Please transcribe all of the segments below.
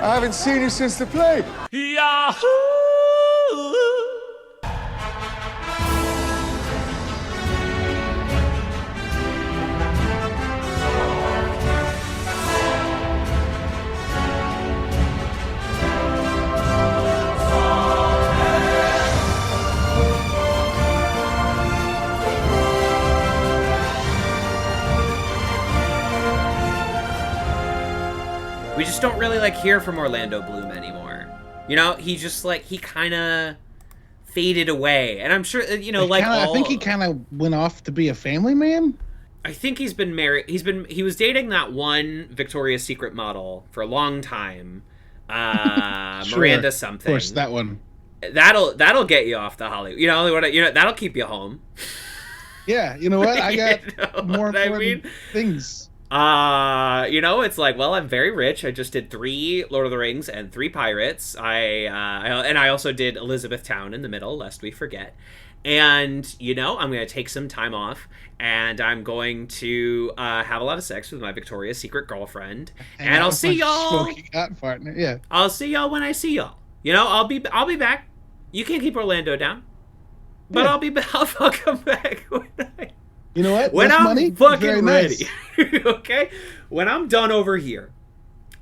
I haven't seen you since the play. Yahoo! We just don't really like hear from Orlando Bloom anymore. You know, he just like he kind of faded away, and I'm sure you know, I think he kind of went off to be a family man. I think he's been married. He was dating that one Victoria's Secret model for a long time, Sure, Miranda something. Of course, that one. That'll get you off the Hollywood. You know that'll keep you home. Yeah, you know what? I got You know more what I important mean? things. You know, it's like, well, I'm very rich. I just did 3 Lord of the Rings and 3 Pirates. I also did Elizabethtown in the middle, lest we forget. And, you know, I'm going to take some time off, and I'm going to have a lot of sex with my Victoria's Secret girlfriend. And I'll see y'all. Smoking hot partner, yeah. I'll see y'all when I see y'all. You know, I'll be back. You can't keep Orlando down, but Yeah. I'll come back when You know what? when Less I'm money, fucking very ready. nice. Okay, when I'm done over here,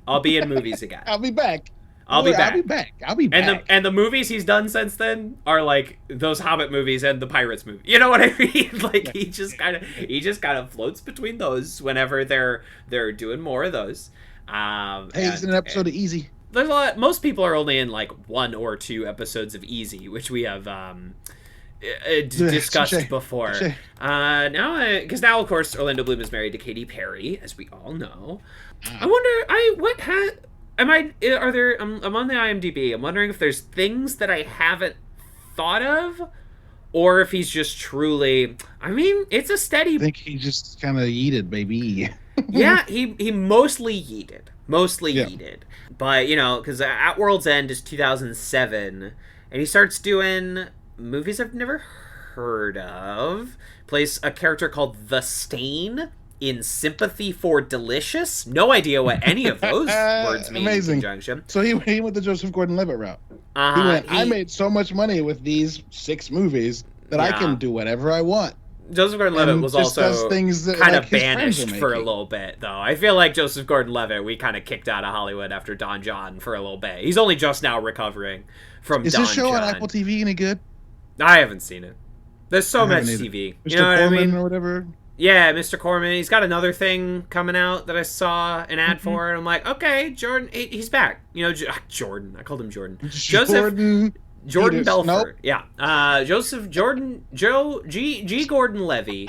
I'll be in movies again. I'll be back. I'll be back. I'll be back. And the movies he's done since then are like those Hobbit movies and the Pirates movie. You know what I mean? Like he just kind of floats between those whenever they're doing more of those. Hey, he's in an episode of Easy. There's a lot. Most people are only in like 1 or 2 episodes of Easy, which we have discussed before. Now, because now of course Orlando Bloom is married to Katy Perry, as we all know. I wonder, I'm on the IMDb. I'm wondering if there's things that I haven't thought of, or if he's just truly. I mean, it's a steady. I think he just kind of yeeted, baby. Yeah, he mostly yeeted. Yeeted. But, you know, because At World's End is 2007, and he starts doing movies I've never heard of. Plays a character called The Stain in Sympathy for Delicious. No idea what any of those words mean. Amazing. In conjunction. So he went the Joseph Gordon-Levitt route. He went, I made so much money with these 6 movies that I can do whatever I want. Joseph Gordon-Levitt was also things that, kind like, of his friends banished are for a making. little bit, though. I feel like Joseph Gordon-Levitt, we kind of kicked out of Hollywood after Don John for a little bit. He's only just now recovering from Is Don this show John. on Apple TV any good? I haven't seen it. There's so I much haven't either. TV. Mr. You know what I Corman mean? or whatever? Yeah, Mr. Corman. He's got another thing coming out that I saw an ad for, and I'm like, okay, Jordan, he's back. You know, Jordan. I called him Jordan. Jordan Belfort. Nope. Yeah. Joseph Jordan G. Gordon Levy.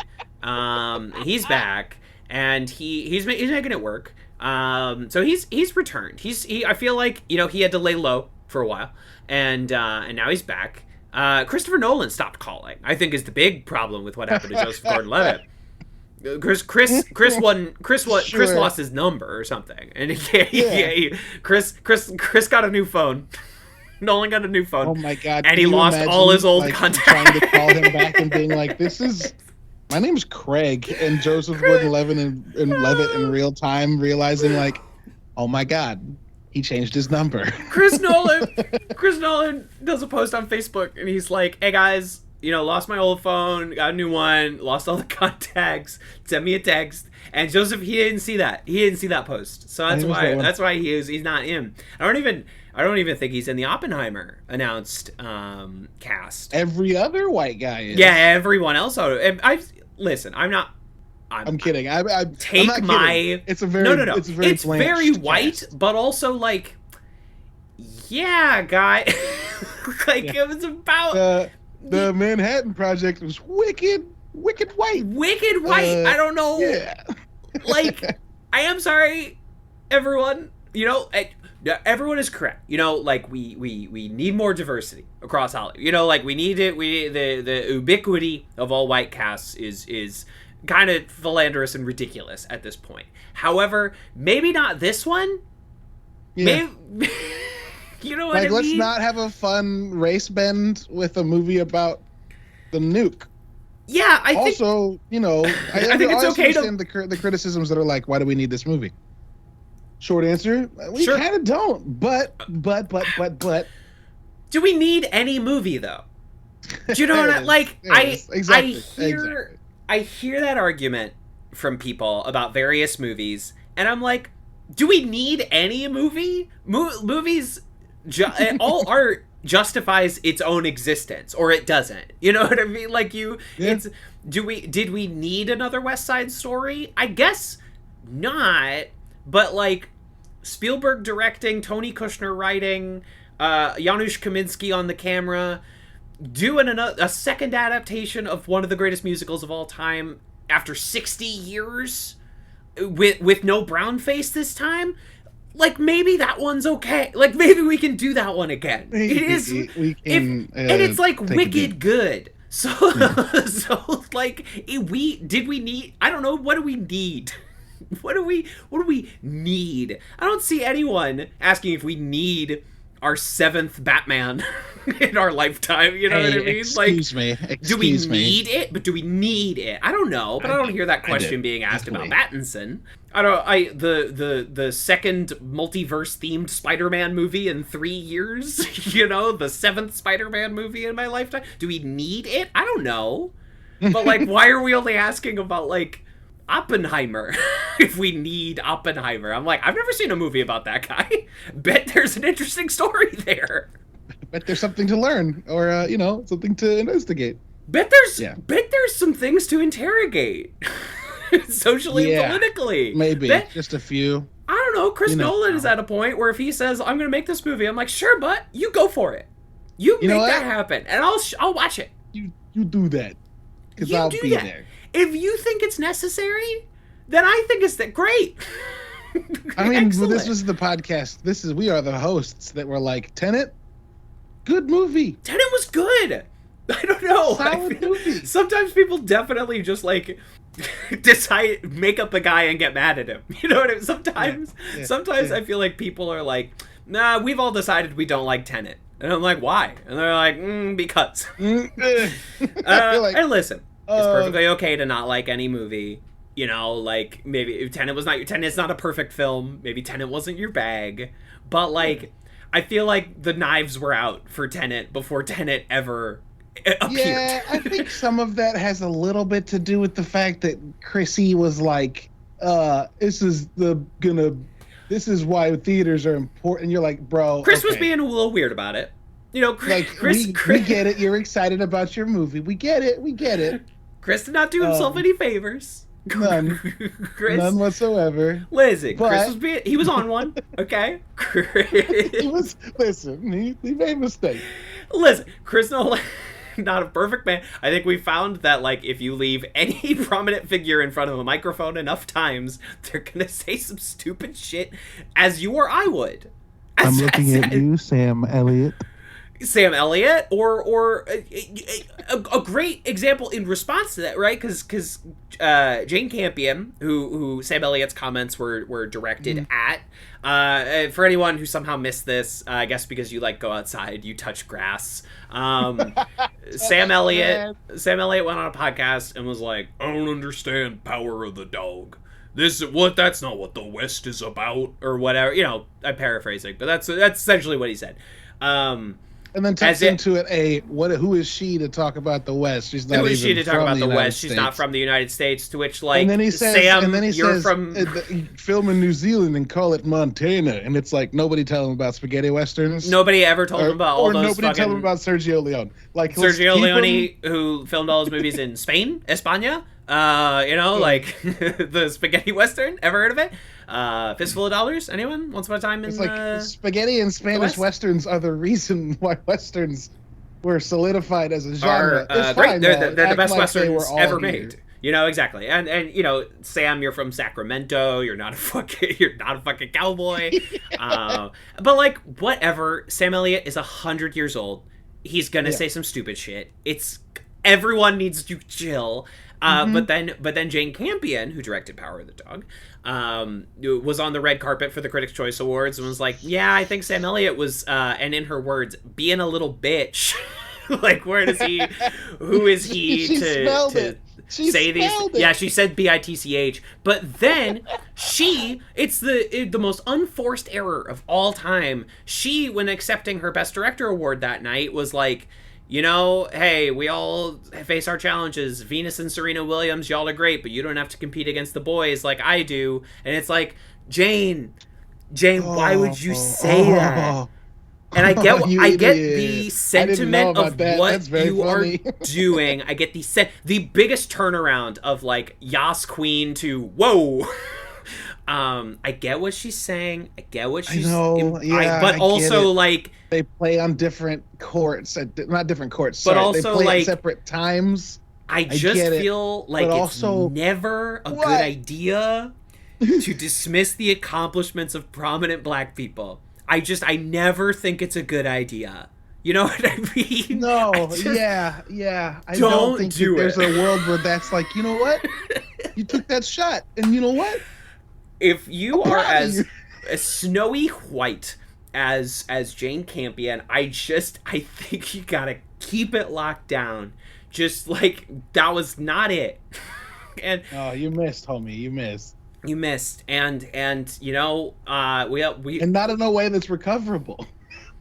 He's back, and he's making it work. So he's returned. I feel like, you know, he had to lay low for a while, and now he's back. Christopher Nolan stopped calling, I think, is the big problem with what happened to Joseph Gordon-Levitt. Chris lost his number or something, and Chris got a new phone. Nolan got a new phone. Oh my god! And he lost all his old contacts. Trying to call him back and being like, my name's Craig, and Joseph Gordon-Levitt and Levitt in real time realizing like, oh my god, he changed his number. Chris Nolan does a post on Facebook, and he's like, hey guys, you know, lost my old phone, got a new one, lost all the contacts, send me a text. And Joseph, he didn't see that. He didn't see that post. So that's why he's not in. I don't even think he's in the Oppenheimer announced cast. Every other white guy is. Yeah, everyone else. I'm kidding. I'm not kidding. It's a very no. It's very white, cast. but also like, yeah, guy. It was about the Manhattan Project was wicked white. Wicked white. I don't know. Yeah. Like, I am sorry, everyone. You know, everyone is correct. You know, like we need more diversity across Hollywood. You know, like we need it. The ubiquity of all white casts is kind of philanderous and ridiculous at this point. However, maybe not this one. Yeah. Maybe, you know what I mean? Let's not have a fun race bend with a movie about the nuke. Yeah, I think you know, I think it's okay to understand the criticisms that are like, why do we need this movie? Short answer, we Sure. kind of don't. But. Do we need any movie though? Do you know what I like? I hear that argument from people about various movies, and I'm like, do we need any movie? Movies, all art justifies its own existence, or it doesn't. You know what I mean? Like it's. Did we need another West Side Story? I guess not. But like Spielberg directing, Tony Kushner writing, Janusz Kaminski on the camera, doing a second adaptation of one of the greatest musicals of all time after 60 years with no brown face this time. Like, maybe that one's okay. Like, maybe we can do that one again. It is, and it's like wicked good. So like, did we need? I don't know. What do we need? What do we need? I don't see anyone asking if we need our 7th Batman in our lifetime. You know what I mean? Excuse me. Do we need it? But do we need it? I don't know. But I don't hear that question being asked about Pattinson. The second multiverse themed Spider-Man movie in 3 years. You know, the 7th Spider-Man movie in my lifetime. Do we need it? I don't know. But like, why are we only asking about like Oppenheimer if we need Oppenheimer? I'm like, I've never seen a movie about that guy. Bet there's an interesting story there. Bet there's something to learn, or something to investigate. Bet there's some things to interrogate. Socially and politically. Maybe. Just a few. I don't know. Chris Nolan is at a point where if he says, I'm going to make this movie, I'm like, sure, but you go for it. You make that happen, and I'll watch it. You do that. Because I'll be there. If you think it's necessary, then I think it's great. I mean, well, this was the podcast. We are the hosts that were like, Tenet, good movie. Tenet was good. I don't know. Solid movie. Sometimes people definitely just like make up a guy and get mad at him. You know what I mean? Sometimes I feel like people are like, nah, we've all decided we don't like Tenet. And I'm like, why? And they're like, because. And listen. It's perfectly okay to not like any movie. You know, like, maybe Tenet's not a perfect film. Maybe Tenet wasn't your bag. But, like, I feel like the knives were out for Tenet before Tenet ever appeared. Yeah, I think some of that has a little bit to do with the fact that Chrissy was like, this is why theaters are important. You're like, bro. Chris was being a little weird about it. You know, Chris, we get it. You're excited about your movie. We get it. Chris did not do himself any favors. None. None whatsoever. Listen, Chris was on one, okay? He made mistakes. Listen, Chris Nolan, not a perfect man. I think we found that, like, if you leave any prominent figure in front of a microphone enough times, they're gonna say some stupid shit, as you or I would. I'm looking at you, Sam Elliott. Sam Elliott, or a great example in response to that, right? Because Jane Campion, who Sam Elliott's comments were directed at, for anyone who somehow missed this, I guess because you like go outside, you touch grass. Sam Elliott went on a podcast and was like, I don't understand Power of the Dog. That's not what the West is about, or whatever. You know, I'm paraphrasing, but that's essentially what he said. And then tucks into it who is she to talk about the West? She's not. Who is she to talk about the West? She's not from the United States. To which, like, Sam, you're from film in New Zealand and call it Montana, and it's like nobody tell him about spaghetti westerns. Nobody ever told him about all those. Or nobody tell him about Sergio Leone. Like Sergio Leone, who filmed all his movies in Spain, España. Like the spaghetti western. Ever heard of it? Fistful of Dollars? Anyone? Once Upon a Time in It's like spaghetti and Spanish westerns are the reason why westerns were solidified as a genre. Great. They're the best westerns ever made. You know, exactly. And you know, Sam, you're from Sacramento. You're not a fucking cowboy. But like, whatever. Sam Elliott is 100 years old. He's gonna say some stupid shit. Everyone needs to chill. But then Jane Campion, who directed Power of the Dog, was on the red carpet for the Critics' Choice Awards and was like, yeah, I think Sam Elliott was, and in her words, being a little bitch. Like, who is he she smelled it. say these. Yeah, she said bitch, but then it's the most unforced error of all time. She, when accepting her Best Director award that night, was like, you know, hey, we all face our challenges. Venus and Serena Williams, y'all are great, but you don't have to compete against the boys like I do. And it's like, Jane, why would you say that? And I get the sentiment of what you are doing. I get the biggest turnaround of like Yas Queen to whoa. I get what she's saying. I get what she's but also like they play on different courts, not different courts. But sorry, also they play like at separate times. I just feel like it's also, never a good idea to dismiss the accomplishments of prominent black people. I never think it's a good idea. You know what I mean? No, yeah. I don't think there's a world where that's like, you know what? You took that shot, and you know what? If you are as snowy white as Jane Campion, I think you gotta keep it locked down. Just like, that was not it. And you missed, homie. You missed. You missed, and you know, we and not in a way that's recoverable.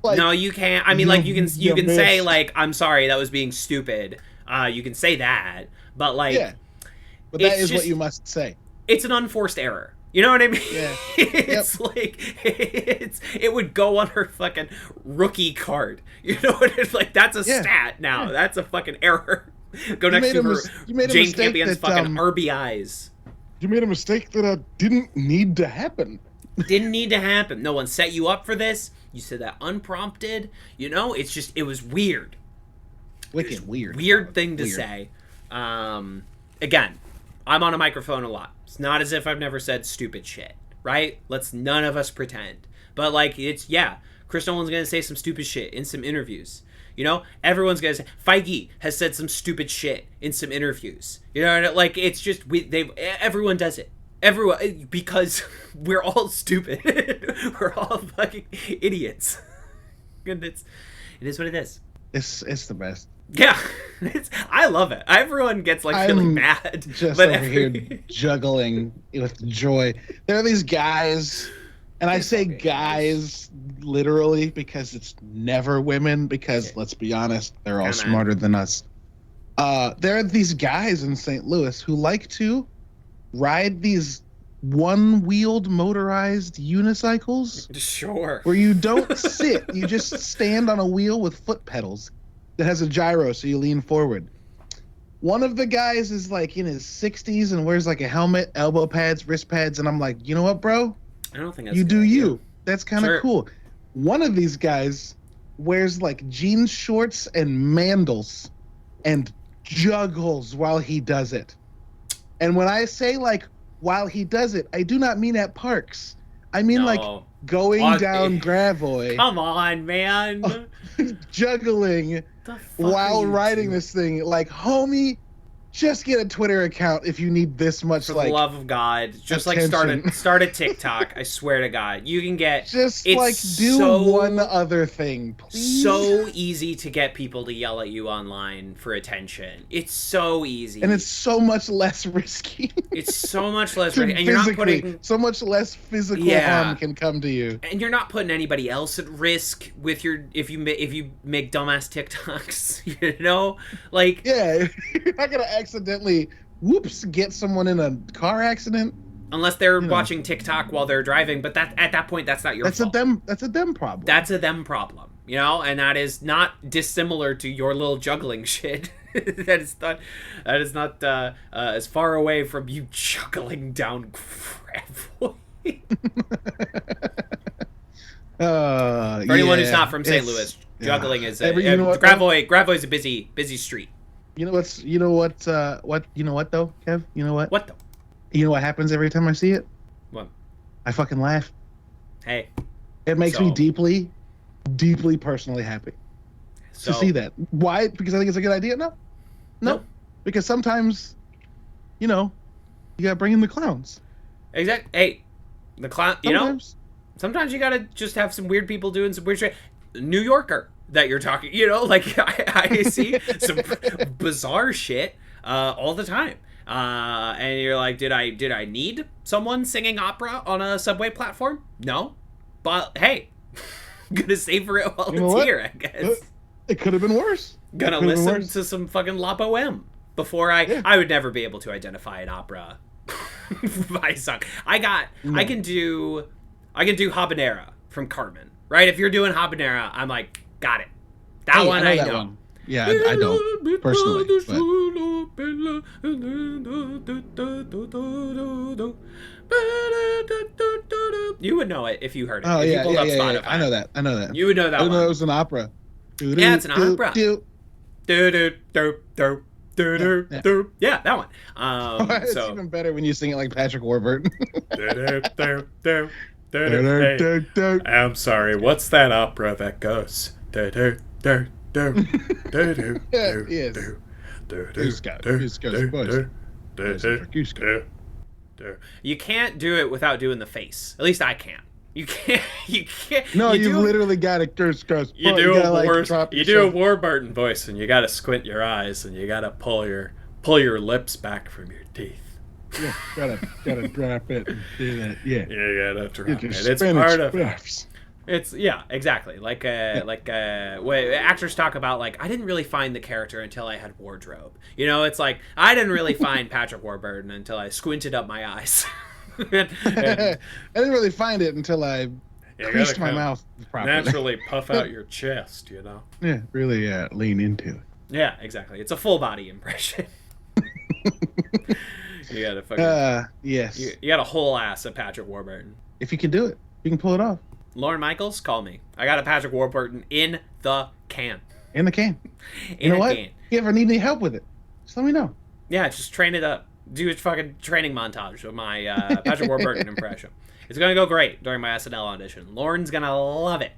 Like, no, you can't. I mean, like you can say like, I'm sorry, that was being stupid. You can say that, but like, yeah, but that is what you must say. It's an unforced error. You know what I mean? Yeah. It's like it would go on her fucking rookie card. You know what it's like? That's a stat now. Yeah. That's a fucking error. Go next to her Jane Campion's fucking R.B.I.s. You made a mistake that didn't need to happen. Didn't need to happen. No one set you up for this. You said that unprompted. You know, it was weird. Wicked weird. Weird thing to say. Again, I'm on a microphone a lot. It's not as if I've never said stupid shit, right? Let's none of us pretend. But like, Chris Nolan's gonna say some stupid shit in some interviews. You know, everyone's gonna say Feige has said some stupid shit in some interviews. You know, like it's just everyone does it. Everyone, because we're all stupid. We're all fucking idiots. And it is what it is. It's the best. Yeah, I love it. Everyone gets like feeling bad. Just over here juggling with joy. There are these guys. And I say guys literally because it's never women, because let's be honest, they're all smarter than us. There are these guys in St. Louis who like to ride these one-wheeled motorized unicycles. Sure. Where you don't sit, you just stand on a wheel with foot pedals that has a gyro so you lean forward. One of the guys is like in his 60s and wears like a helmet, elbow pads, wrist pads, and I'm like, you know what, bro? I don't think that's you do you. That's kind of cool. One of these guys wears like jean shorts and mandals and juggles while he does it. And when I say like while he does it, I do not mean at parks. I mean like going down Gravois. Come on, man. Juggling while riding this thing. Like, homie, just get a Twitter account if you need this much. For the love of God, just attention. Like start a TikTok. I swear to God, you can get just like do one other thing, please. So easy to get people to yell at you online for attention. It's so easy, and it's so much less risky. It's so much less risky, and you're not putting so much less physical harm can come to you, and you're not putting anybody else at risk with your if you make dumbass TikToks. You know, like you're not gonna accidentally get someone in a car accident unless they're watching TikTok while they're driving, but that at that point that's not your fault. That's a them problem. That's a them problem, you know, and that is not dissimilar to your little juggling shit. that is not as far away from you juggling down Gravois. For anyone who's not from St. Louis, juggling is Gravois is a busy street. You know what though, Kev? You know what? What though? You know what happens every time I see it? What? I fucking laugh. Hey. It makes me deeply, deeply personally happy to see that. Why? Because I think it's a good idea? No. Because sometimes, you gotta bring in the clowns. Exactly. Hey, the clown, sometimes you gotta just have some weird people doing some weird shit. New Yorker that you're talking, like I see some bizarre shit. all the time. And you're like, did I need someone singing opera on a subway platform? No, but hey, I'm gonna savor it while it's here, I guess. It could have been worse. Gonna listen to some fucking La Boheme before I would never be able to identify an opera by song. I can do Habanera from Carmen, right? If you're doing Habanera, I'm like, got it. That one I know. One. Yeah, I don't personally. You would know it if you heard it. Oh, if yeah, you pulled up Spotify. Yeah. I know that. You would know that one. I know it was an opera. Yeah, it's an opera. Yeah, that one. It's even better when you sing it like Patrick Warburton. I'm sorry, what's that opera that goes? You can't do it without doing the face. At least I can't. You can't. No, you literally got to You do a Warburton voice, and you got to squint your eyes, and you got to pull your lips back from your teeth. Yeah, gotta drop it and do that. Yeah, you gotta drop it. It's part of it. It's exactly like actors talk about, like, I didn't really find the character until I had wardrobe. You know, it's like I didn't really find Patrick Warburton until I squinted up my eyes. I didn't really find it until I creased my mouth properly. Naturally puff out your chest, you know. Yeah, really lean into it. Yeah, exactly. It's a full body impression. You gotta fucking yes. You got a whole ass of Patrick Warburton. If you can do it, you can pull it off. Lauren Michaels, call me. I got a Patrick Warburton in the can. In the can. You know what? Can. If you ever need any help with it, just let me know. Yeah, just train it up. Do a fucking training montage of my Patrick Warburton impression. It's gonna go great during my SNL audition. Lauren's gonna love it.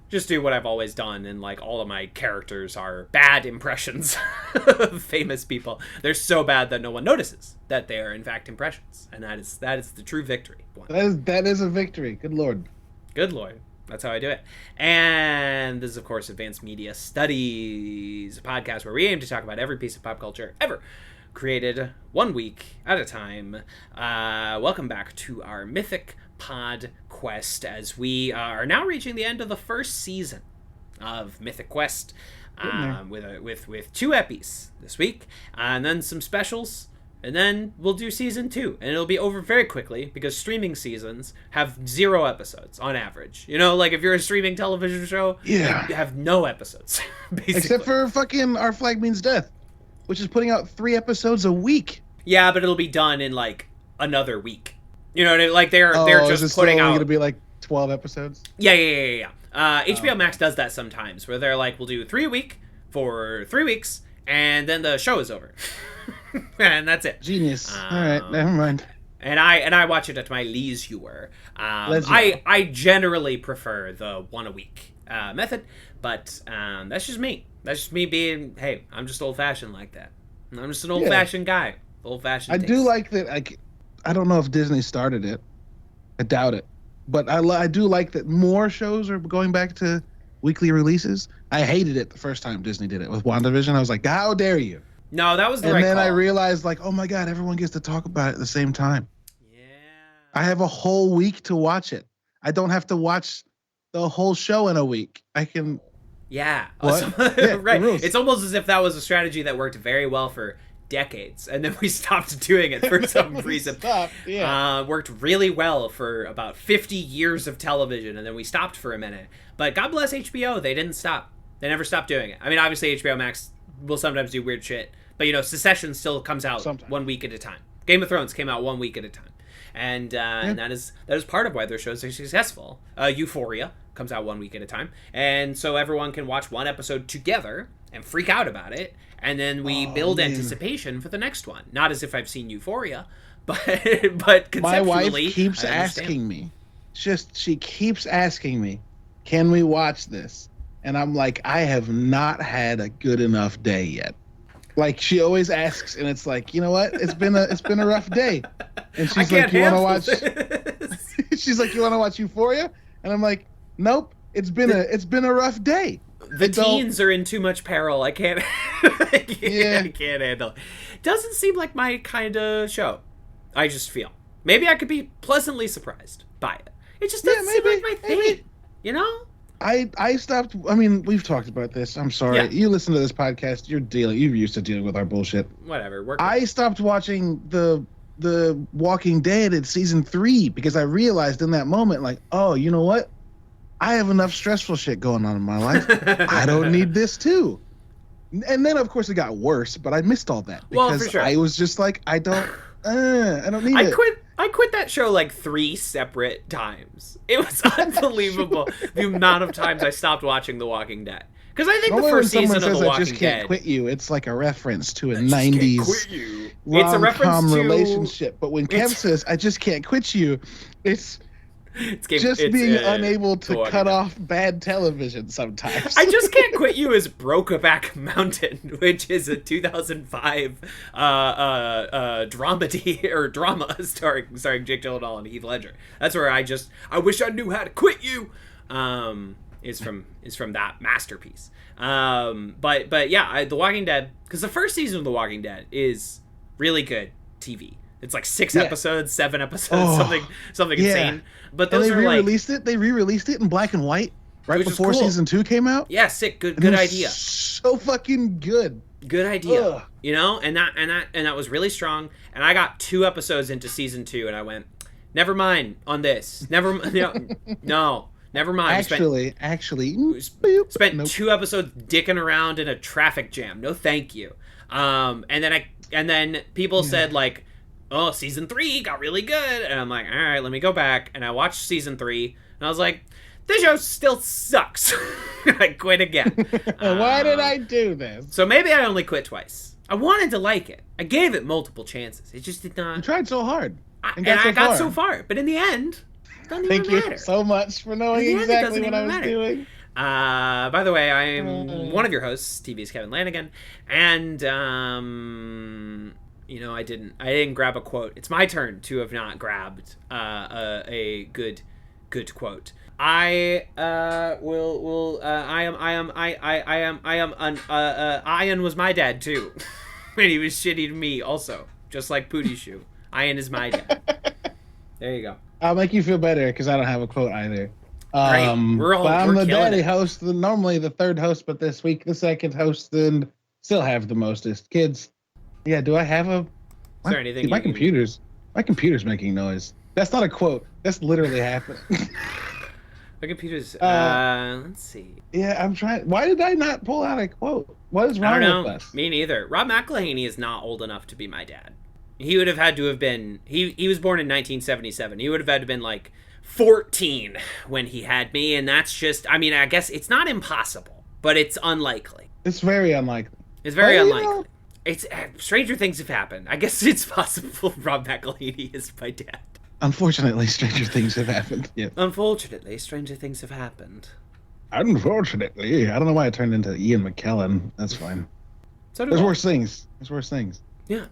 Just do what I've always done, and like all of my characters are bad impressions of famous people. They're so bad that no one notices that they are in fact impressions, and that is the true victory. That is a victory. Good Lord. Good Lord. That's how I do it. And this is, of course, Advanced Media Studies, a podcast where we aim to talk about every piece of pop culture ever created 1 week at a time. Welcome back to our Mythic PodQuest, as we are now reaching the end of the first season of Mythic Quest, with 2 epis this week, and then some specials. And then we'll do season 2, and it'll be over very quickly because streaming seasons have 0 episodes on average. You know, like if you're a streaming television show, you have no episodes, basically. Except for fucking Our Flag Means Death, which is putting out 3 episodes a week. Yeah, but it'll be done in like another week. You know what I mean? Like they're just putting out. Going to be like 12 episodes. Yeah. HBO Max does that sometimes, where they're like, we'll do 3 a week for 3 weeks, and then the show is over. And that's it. Genius. All right, never mind. And I watch it at my leisure. I generally prefer the 1 a week method, but that's just me. That's just me being, hey, I'm just old fashioned like that. I'm just an old fashioned guy. Old fashioned. I do like that. I don't know if Disney started it. I doubt it, but I do like that more shows are going back to weekly releases. I hated it the first time Disney did it with WandaVision. I was like, how dare you? No, that was the right call. And then I realized, like, oh my God, everyone gets to talk about it at the same time. Yeah. I have a whole week to watch it. I don't have to watch the whole show in a week. I can. Yeah. What? Right. It's almost as if that was a strategy that worked very well for decades, and then we stopped doing it for some reason. Worked really well for about 50 years of television, and then we stopped for a minute. But God bless HBO, they didn't stop. They never stopped doing it. I mean, obviously HBO Max will sometimes do weird shit, but you know, Succession still comes out sometimes. 1 week at a time. Game of Thrones came out 1 week at a time, and that is part of why their shows are successful. Euphoria comes out 1 week at a time, and so everyone can watch one episode together and freak out about it, and then we build anticipation for the next one. Not as if I've seen Euphoria, but conceptually, my wife keeps asking me. She keeps asking me, can we watch this? And I'm like, I have not had a good enough day yet. Like, she always asks, and it's like, you know what? It's been a rough day. And she's like, you want to watch? She's like, you want to watch Euphoria? And I'm like, nope. It's been a rough day. The teens are in too much peril. I can't. I can't handle it. Doesn't seem like my kind of show. I just feel maybe I could be pleasantly surprised by it. It just doesn't seem like my thing. You know. I stopped. I mean, we've talked about this. I'm sorry. Yeah. You listen to this podcast. You're used to dealing with our bullshit. Whatever. I stopped watching the Walking Dead in season 3 because I realized in that moment, like, oh, you know what? I have enough stressful shit going on in my life. I don't need this too. And then, of course, it got worse. But I missed all that because I was just like, I don't need it. I quit that show like 3 separate times. It was unbelievable the amount of times I stopped watching The Walking Dead. Because I think the first season of The Walking Dead... I just can't quit you, it's like a reference to a 90s rom-com relationship. But when Kev says, I just can't quit you, it's being unable to cut off bad television sometimes. I Just Can't Quit You is Brokeback Mountain, which is a 2005 drama starring Jake Gyllenhaal and Heath Ledger. That's where I Wish I Knew How to Quit You is from that masterpiece. But yeah, The Walking Dead, because the first season of The Walking Dead is really good TV. It's like 6 episodes, 7 episodes, something insane. But those They re-released it in black and white right before season 2 came out. Yeah, sick. Good idea. So fucking good. Good idea. Ugh. You know, and that was really strong. And I got 2 episodes into season 2, and I went, never mind on this. Never mind. Actually, spent 2 episodes dicking around in a traffic jam. No, thank you. And then people said like, oh, season 3 got really good. And I'm like, all right, let me go back. And I watched season 3, and I was like, this show still sucks. I quit again. Why did I do this? So maybe I only quit twice. I wanted to like it. I gave it multiple chances. It just did not. You tried so hard. I got so far. But in the end, it doesn't even matter. Thank you so much for knowing exactly what I was doing. By the way, I'm one of your hosts, TV's Kevin Lanigan. And, you know, I didn't grab a quote. It's my turn to have not grabbed a good quote. Ian was my dad too. And he was shitty to me also, just like Pootie Shoe. Ian is my dad. There you go. I'll make you feel better because I don't have a quote either. Right. I'm the daddy host, normally the third host, but this week the second host, and still have the mostest. Kids, yeah, do I have a... Is there anything... My computer's making noise. That's not a quote. That's literally happening. My computer's... let's see. Yeah, I'm trying... Why did I not pull out a quote? What is wrong with us? Me neither. Rob McElhaney is not old enough to be my dad. He would have had to have been... He was born in 1977. He would have had to have been like 14 when he had me, and that's just... I mean, I guess it's not impossible, but it's unlikely. It's very unlikely. It's very unlikely. You know, it's stranger things have happened. I guess it's possible Rob McElhaney is my dad. Unfortunately, stranger things have happened. Yeah. Unfortunately, stranger things have happened. Unfortunately, I don't know why I turned into Ian McKellen. That's fine. There's worse things. Yeah.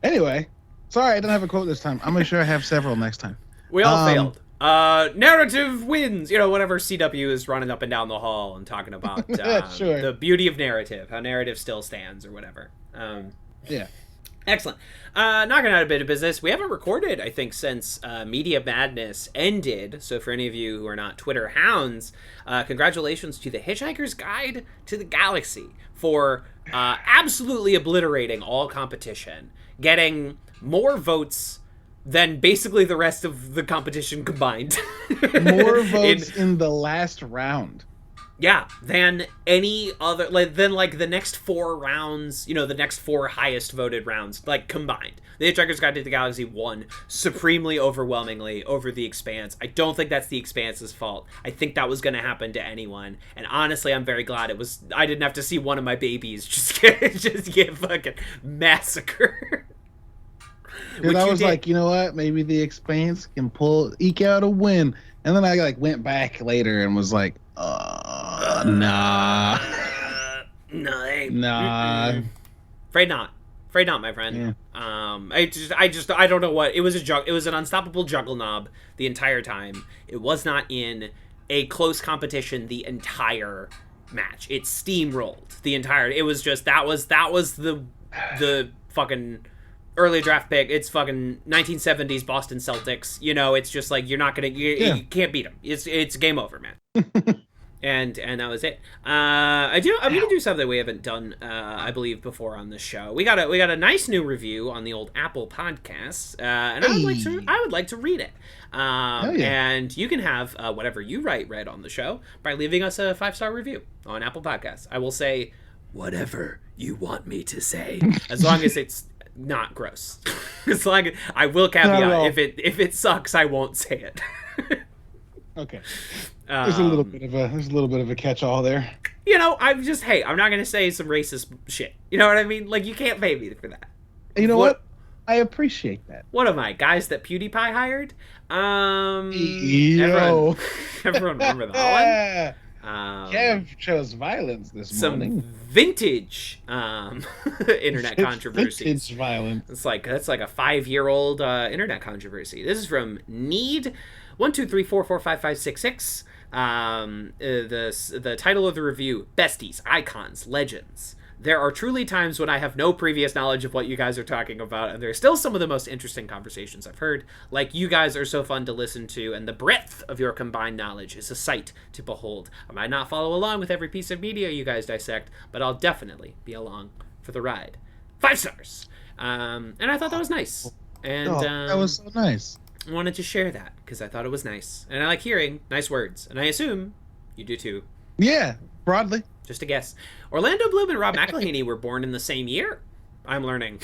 Anyway, sorry I didn't have a quote this time. I'm gonna sure I have several next time. We all failed. Narrative wins. You know, whenever CW is running up and down the hall and talking about sure. The beauty of narrative, how narrative still stands or whatever. Yeah. Excellent. Knocking out a bit of business. We haven't recorded, I think, since Media Madness ended. So for any of you who are not Twitter hounds, congratulations to The Hitchhiker's Guide to the Galaxy for absolutely obliterating all competition, getting more votes than basically the rest of the competition combined. More votes in the last round. Yeah, than any other, than the next 4 rounds, you know, the next 4 highest voted rounds, combined. The Hitchhiker's Guide to the Galaxy won supremely overwhelmingly over The Expanse. I don't think that's The Expanse's fault. I think that was going to happen to anyone. And honestly, I'm very glad I didn't have to see one of my babies just get fucking massacred. Dude, I was like, you know what? Maybe The Expanse can eke out a win. And then I went back later and was like, nah. Nah. Afraid not, my friend. Yeah. I don't know what it was. It was an unstoppable juggle knob the entire time. It was not in a close competition the entire match. It steamrolled the entire. It was just that was the fucking early draft pick. It's fucking 1970s Boston Celtics. You know, it's just like you're not gonna you can't beat them. It's game over, man. And that was it. I'm gonna do something we haven't done, I believe, before on this show. We got a nice new review on the old Apple Podcasts, and I would like to read it. And you can have whatever you write read on the show by leaving us a 5-star review on Apple Podcasts. I will say whatever you want me to say, as long as it's not gross. As long as I will caveat, if it sucks, I won't say it. Okay. There's a little bit of a catch-all there. You know, I'm not gonna say some racist shit. You know what I mean? Like, you can't pay me for that. You know what? I appreciate that. What am I, guys that PewDiePie hired? Everyone remember that one? Kev chose violence this morning. Vintage internet controversy. Vintage violence. That's like a 5-year-old internet controversy. This is from Need 123445566. The title of the review: Besties, Icons, Legends. There are truly times when I have no previous knowledge of what you guys are talking about, and they're still some of the most interesting conversations I've heard. Like, you guys are so fun to listen to, and the breadth of your combined knowledge is a sight to behold. I might not follow along with every piece of media you guys dissect, but I'll definitely be along for the ride. 5 stars! And I thought that was nice. And that was so nice. I wanted to share that, because I thought it was nice. And I like hearing nice words, and I assume you do too. Yeah, broadly. Just a guess. Orlando Bloom and Rob McElhenney were born in the same year. I'm learning.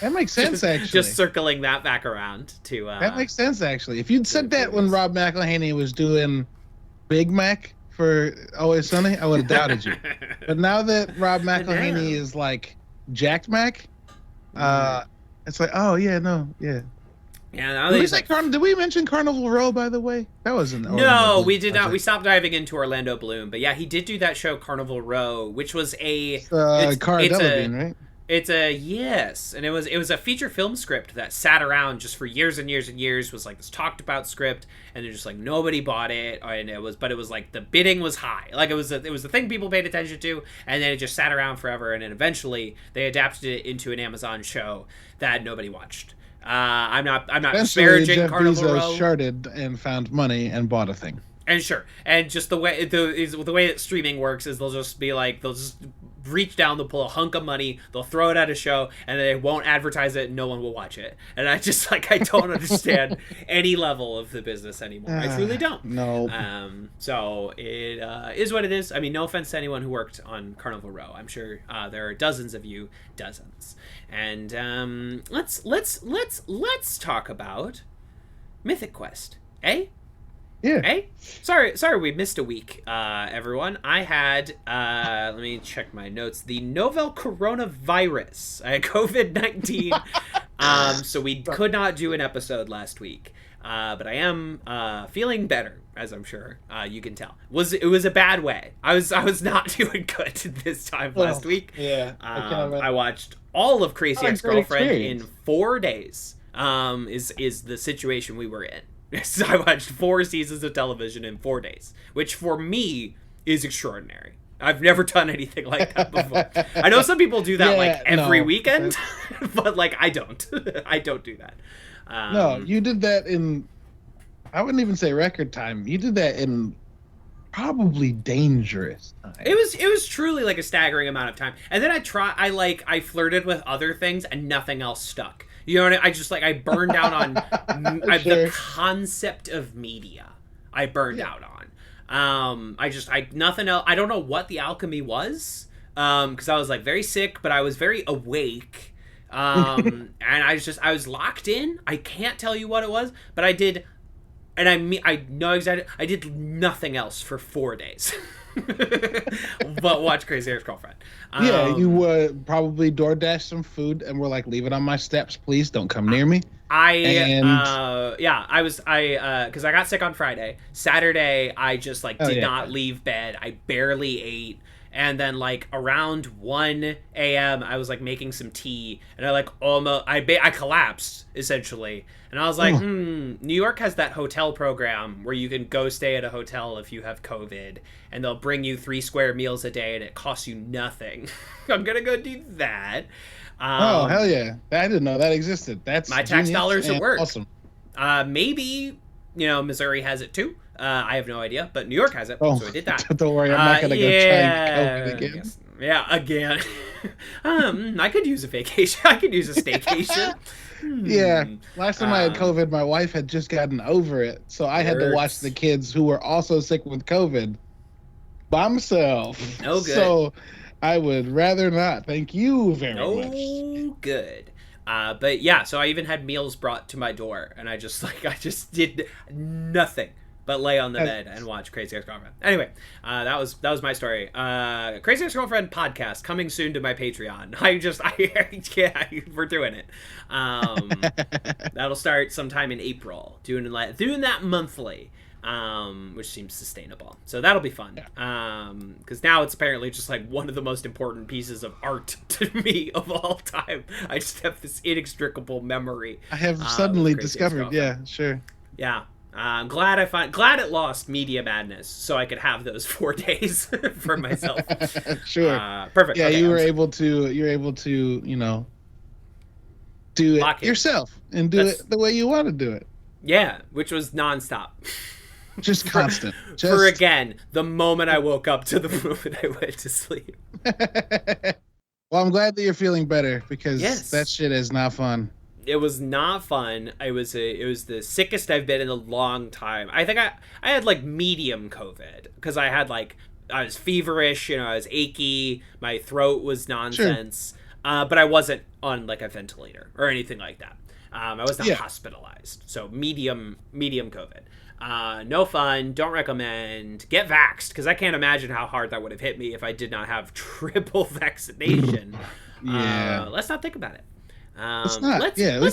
That makes sense, actually. Just circling that back around to... that makes sense, actually. If you'd said that when Rob McElhenney was doing Big Mac for Always Sunny, I would have doubted you. But now that Rob McElhenney is like Jack Mac, it's like, oh, yeah, no, yeah. Yeah, did we mention Carnival Row, by the way? That wasn't. No, we did not. We stopped diving into Orlando Bloom, but yeah, he did do that show Carnival Row, which was Cara Delevingne, right? It's yes, and it was a feature film script that sat around just for years and years and years. Was like this talked about script, and they're just like nobody bought it, and it was like the bidding was high, like it was the thing people paid attention to, and then it just sat around forever, and then eventually they adapted it into an Amazon show that nobody watched. I'm not disparaging Jeff Carnival Bezos Row. Sharded and found money and bought a thing. And and just the way that streaming works is they'll just reach down, they'll pull a hunk of money, they'll throw it at a show, and they won't advertise it, and no one will watch it. And I just I don't understand any level of the business anymore. I truly don't. No. So it is what it is. I mean, no offense to anyone who worked on Carnival Row. I'm sure there are dozens of you, dozens. And let's talk about Mythic Quest, eh? Yeah. Hey, sorry, we missed a week, everyone. I had, let me check my notes. The novel coronavirus. I had COVID-19, so we could not do an episode last week. But I am feeling better, as I'm sure you can tell. It was a bad way. I was not doing good this time last week. Yeah. I watched all of Crazy Ex-Girlfriend in 4 days. Is the situation we were in. So I watched 4 seasons of television in 4 days, which for me is extraordinary. I've never done anything like that before. I know some people do that every weekend, but I don't. I don't do that. No, you did that in, I wouldn't even say record time. You did that in probably dangerous time. It was truly a staggering amount of time. And then I flirted with other things and nothing else stuck. You know what I just I burned out on the concept of media. I burned out on. Nothing else. I don't know what the alchemy was. Because I was very sick, but I was very awake. And I was locked in. I can't tell you what it was, but I did. And I know exactly. I did nothing else for 4 days. But watch Crazy Ex-Girlfriend. You probably DoorDash some food and were leave it on my steps, please. Don't come near me. Because I got sick on Friday. Saturday, I just did not leave bed. I barely ate. and then like around 1 a.m. I was like making some tea, and I like almost I collapsed essentially, and I was like, New York has that hotel program where you can go stay at a hotel if you have COVID, and they'll bring you 3 square meals a day, and it costs you nothing. I'm gonna go do that. Oh hell yeah! I didn't know that existed. That's my tax dollars at work. Awesome. Maybe Missouri has it too. I have no idea, but New York has it, so I did that. Don't worry, I'm not gonna go try and COVID again. Yes. Yeah, again. I could use a vacation. I could use a staycation. Yeah, last time I had COVID, my wife had just gotten over it, so I had to watch the kids who were also sick with COVID by myself. Oh, good. So I would rather not. Thank you very much. Oh, good. But yeah, so I even had meals brought to my door, and I just did nothing but lay on the bed and watch Crazy Ex-Girlfriend. Anyway, that was my story. Crazy Ex-Girlfriend podcast coming soon to my Patreon. We're doing it. That'll start sometime in April. Doing that monthly. Which seems sustainable. So that'll be fun. Because now it's apparently just like one of the most important pieces of art to me of all time. I just have this inextricable memory. I have suddenly discovered. Yeah, sure. Yeah. I'm glad it lost Media Madness so I could have those 4 days for myself. Sure. Perfect. Yeah, okay, you're able to, do it yourself and do it the way you want to do it. Yeah, which was nonstop. Just constant. For again, the moment I woke up to the moment I went to sleep. Well, I'm glad that you're feeling better because that shit is not fun. It was not fun. It was the sickest I've been in a long time. I think I had like medium COVID because I was feverish, I was achy, my throat was nonsense. Sure. But I wasn't on like a ventilator or anything like that. I was not hospitalized. So medium COVID. No fun. Don't recommend. Get vaxxed because I can't imagine how hard that would have hit me if I did not have triple vaccination. Let's not think about it. Let's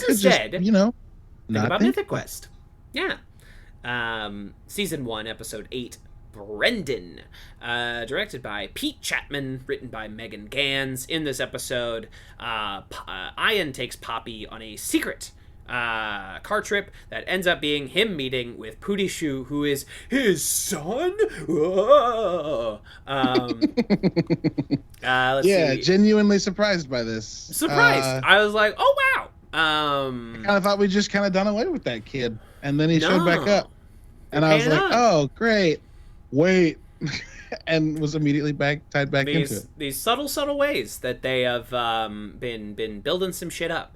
instead think about Mythic Quest. Yeah. Season 1, episode 8, Brendan. Directed by Pete Chapman, written by Megan Gans. In this episode, Ian takes Poppy on a secret car trip that ends up being him meeting with Pootie Shoe, who is his son. Let's see. Genuinely surprised by this. Surprised. I was like, oh wow. I kind of thought we just kind of done away with that kid, and then he showed back up, and I was like, oh great, wait. And was immediately tied back into it. These subtle ways that they have been building some shit up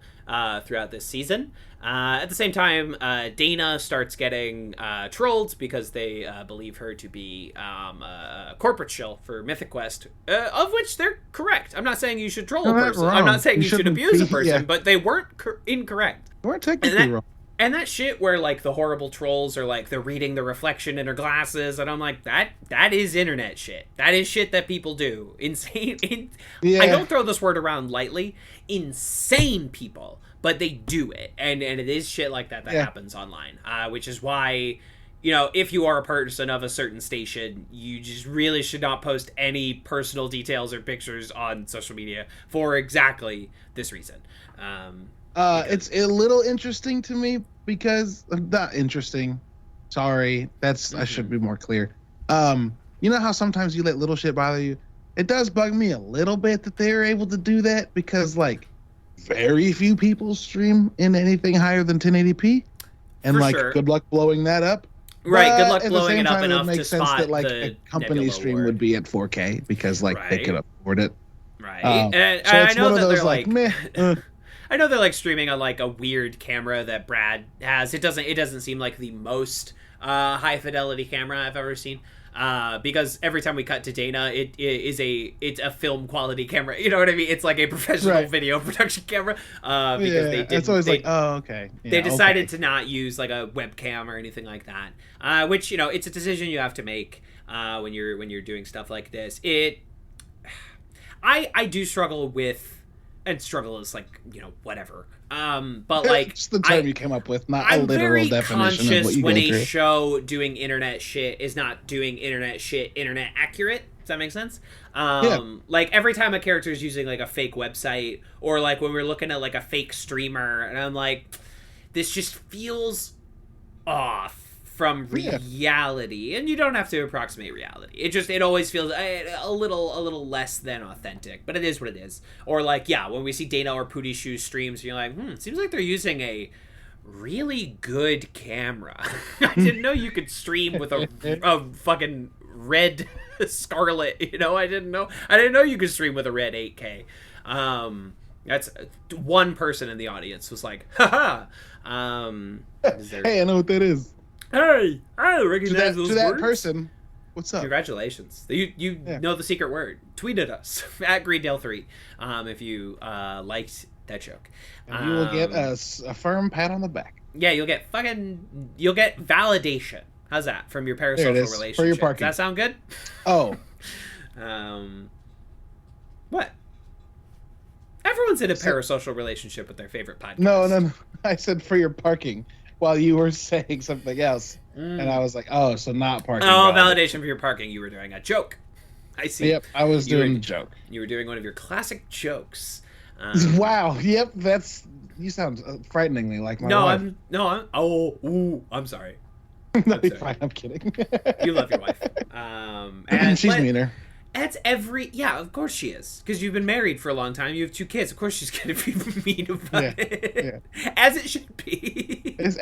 throughout this season. At the same time, Dana starts getting trolled because they believe her to be a corporate shill for Mythic Quest, of which they're correct. I'm not saying you should troll a person. I'm not saying you should abuse a person, but they weren't incorrect. They weren't technically wrong. And that shit where, like, the horrible trolls are, like, they're reading the reflection in her glasses, and I'm like, that is internet shit. That is shit that people do. Insane. I don't throw this word around lightly. Insane people. But they do it. And it is shit like that happens online. Which is why, if you are a person of a certain station, you just really should not post any personal details or pictures on social media for exactly this reason. It's a little interesting to me because not interesting. Sorry, I should be more clear. You know how sometimes you let little shit bother you? It does bug me a little bit that they're able to do that because like very few people stream in anything higher than 1080p, and good luck blowing that up. Right, good luck blowing it up enough to sense spot that like a company stream would be at 4K because they could afford it. Right, and so I know that they're like meh. I know they're like streaming on like a weird camera that Brad has. It doesn't seem like the most high fidelity camera I've ever seen. Because every time we cut to Dana, it's a film quality camera. You know what I mean? It's like a professional video production camera. Because it's always oh okay. Yeah, they decided to not use like a webcam or anything like that. Which it's a decision you have to make when you're doing stuff like this. I do struggle with and struggle is like, whatever. But like, just the term you came up with, not a I'm literal very definition of conscious what you when go a through. show doing internet shit is not doing internet shit internet accurate. Does that make sense? Like every time a character is using like a fake website, or like when we're looking at like a fake streamer, and I'm like, this just feels off from reality, and you don't have to approximate reality. It always feels a little less than authentic, but it is what it is. Or like, when we see Dana or Pooty Shoes streams, you're like, it seems like they're using a really good camera. I didn't know you could stream with a fucking red Scarlet. I didn't know you could stream with a red 8K. That's one person in the audience was like, haha. Hey, I know what that is. Hey, I recognize those to that words. Person, what's up? Congratulations. You know the secret word. Tweet at us at Greendale Three if you liked that joke. And you will get a firm pat on the back. Yeah, you'll get validation. How's that from your parasocial relationship? For your parking. Does that sound good? Oh. What? Everyone's in a parasocial relationship with their favorite podcast. No. I said for your parking while you were saying something else. And I was like, oh, so not parking. Oh, validation for your parking. You were doing a joke. I see. Yep, I was doing a joke. You were doing one of your classic jokes. Wow. Yep, you sound frighteningly like my wife. I'm sorry. No, you're fine. I'm kidding. You love your wife. And she's meaner. That's of course she is. Because you've been married for a long time. You have 2 kids. Of course she's going to be mean about it. Yeah. As it should be. As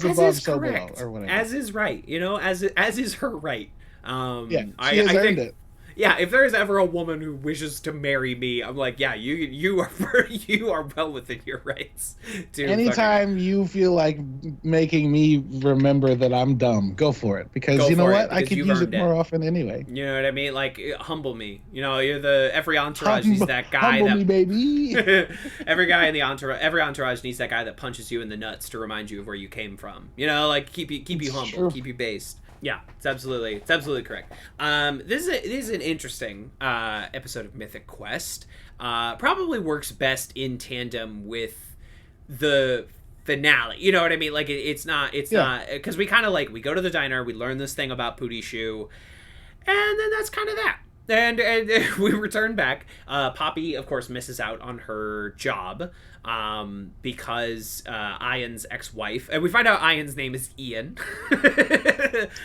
above, so below, or whatever. As is right. As is her right. She has earned it. Yeah, if there's ever a woman who wishes to marry me, I'm like, you are well within your rights. Anytime you feel like making me remember that I'm dumb, go for it. Because you know what? I could use it more often anyway. You know what I mean? Like, humble me. You're every entourage needs that guy. Humble me, baby. Every entourage needs that guy that punches you in the nuts to remind you of where you came from. Like keep you humble, keep you based. Yeah, it's absolutely correct. This is an interesting episode of Mythic Quest. Probably works best in tandem with the finale. You know what I mean? Like it's not because we kind of we go to the diner, we learn this thing about Pooty Shoe, and then that's kind of that. And we return back. Poppy, of course, misses out on her job because Ian's ex-wife, and we find out Ian's name is Ian.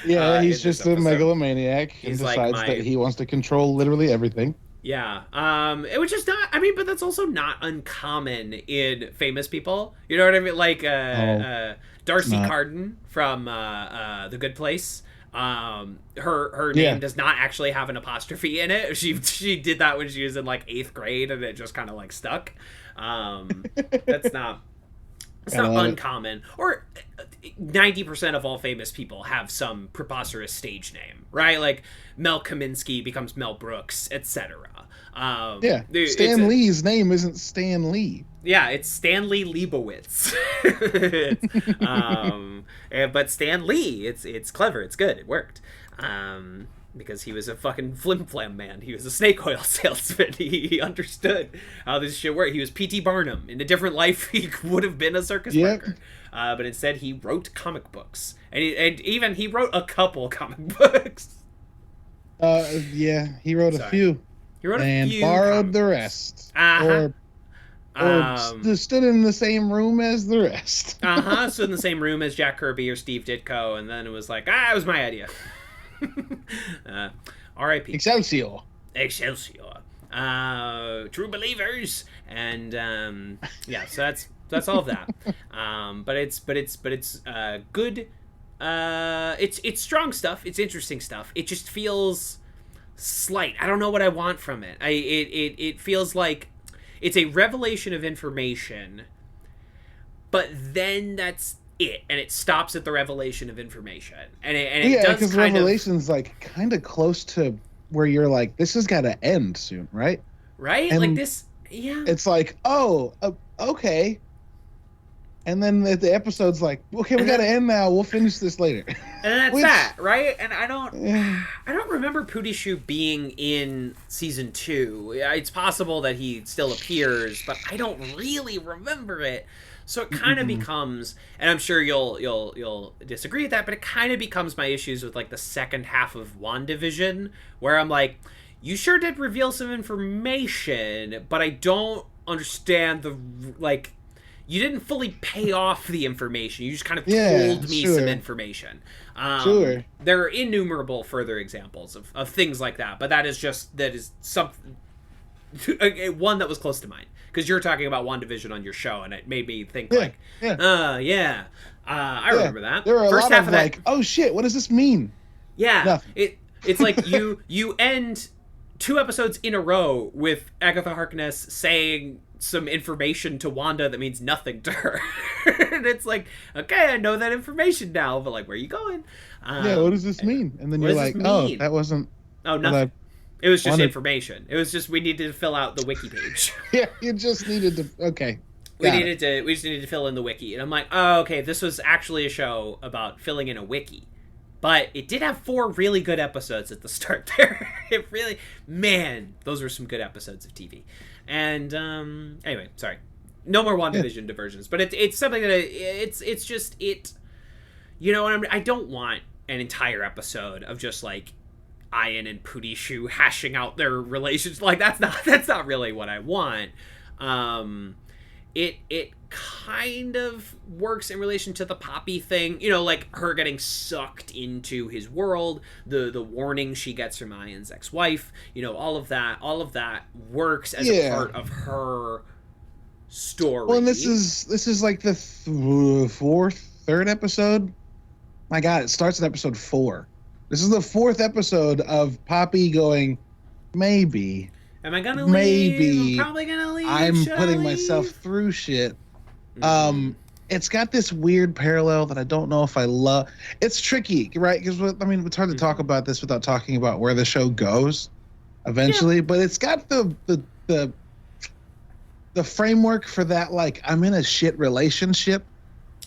He's just a megalomaniac and decides that he wants to control literally everything. Yeah, which is not. I mean, but that's also not uncommon in famous people. You know what I mean? Like Darcy Carden from The Good Place. Her name does not actually have an apostrophe in it. She did that when she was in 8th grade, and it just kind of stuck. That's not uncommon. Or 90% of all famous people have some preposterous stage name, right? Like Mel Kaminsky becomes Mel Brooks, etc. Stan Lee's name isn't Stan Lee. Yeah, it's Stanley Leibowitz. But Stan Lee, it's clever, it's good, it worked. Because he was a fucking flim-flam man. He was a snake oil salesman. He understood how this shit worked. He was P.T. Barnum. In a different life, he would have been a circus worker. But instead, he wrote comic books. And he wrote a couple comic books. He wrote a few. He wrote and a few borrowed the rest. Or stood in the same room as the rest. Stood in the same room as Jack Kirby or Steve Ditko, and then it was like, it was my idea. R.I.P. Excelsior. True believers, and so that's all of that. But it's good. It's strong stuff. It's interesting stuff. It just feels slight. I don't know what I want from it. It feels like it's a revelation of information, but then that's it, and it stops at the revelation of information, and it does because revelation's kind of close to where you're like, this has got to end soon, right? And like this, it's like, okay, And then the episode's like, okay, we gotta end now. We'll finish this later. And that's Which, that, right? And I don't yeah. I don't remember Pootie being in season 2. It's possible that he still appears, but I don't really remember it. So it kind of becomes, and I'm sure you'll disagree with that, but it kind of becomes my issues with like the second half of WandaVision, where I'm like, you sure did reveal some information, but I don't understand the like. You didn't fully pay off the information. You just kind of told me some information. Sure. There are innumerable further examples of things like that, but that is something one that was close to mine. Because you're talking about WandaVision on your show, and it made me think I remember that. There were a First lot half of of that, like, oh shit, what does this mean? Yeah. Nothing. It's like you end 2 episodes in a row with Agatha Harkness saying some information to Wanda that means nothing to her. And it's like, okay, I know that information now, but like, where are you going? What does this mean? And then you're like, oh, that wasn't... Oh, nothing. It was just information. It was just, we needed to fill out the wiki page. Yeah, you just needed to... Okay. We just needed to fill in the wiki. And I'm like, oh, okay, this was actually a show about filling in a wiki. But it did have 4 really good episodes at the start there. It really... Man, those were some good episodes of TV. And, anyway, sorry. No more WandaVision diversions. But it's something that... It's just... You know what I mean? I don't want an entire episode of just, like, Ian and Pootie hashing out their relationship. Like, that's not really what I want. It kind of works in relation to the Poppy thing, you know, like her getting sucked into his world, the warning she gets from Ian's ex-wife, you know, all of that works as a part of her story. Well, and this is like the third episode. My God, it starts at episode 4. This is the 4th episode of Poppy going, maybe. Am I gonna leave? Maybe. I'm probably gonna leave. I'm putting myself through shit. It's got this weird parallel that I don't know if I love. It's tricky, right? Because I mean, it's hard to talk about this without talking about where the show goes eventually. Yeah. But it's got the framework for that. Like, I'm in a shit relationship,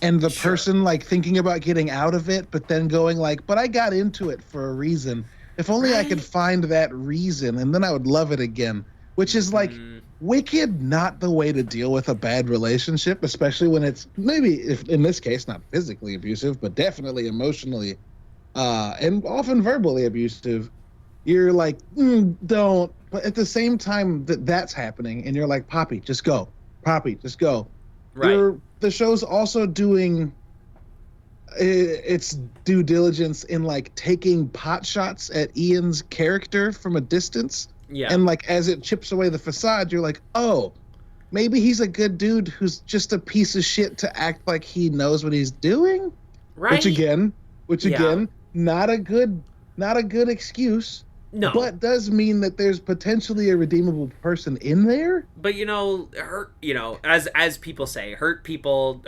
and the person like thinking about getting out of it, but then going like, but I got into it for a reason. If only I could find that reason, and then I would love it again. Which is like wicked, not the way to deal with a bad relationship, especially when it's maybe, if in this case, not physically abusive, but definitely emotionally and often verbally abusive. You're like, don't. But at the same time that's happening, and you're like, Poppy, just go. Poppy, just go. Right. The show's also doing its due diligence in like taking pot shots at Ian's character from a distance. Yeah. And like as it chips away the facade, you're like, oh, maybe he's a good dude who's just a piece of shit to act like he knows what he's doing. Right. Which again, not a good excuse. No. But does mean that there's potentially a redeemable person in there. But as people say, hurt people,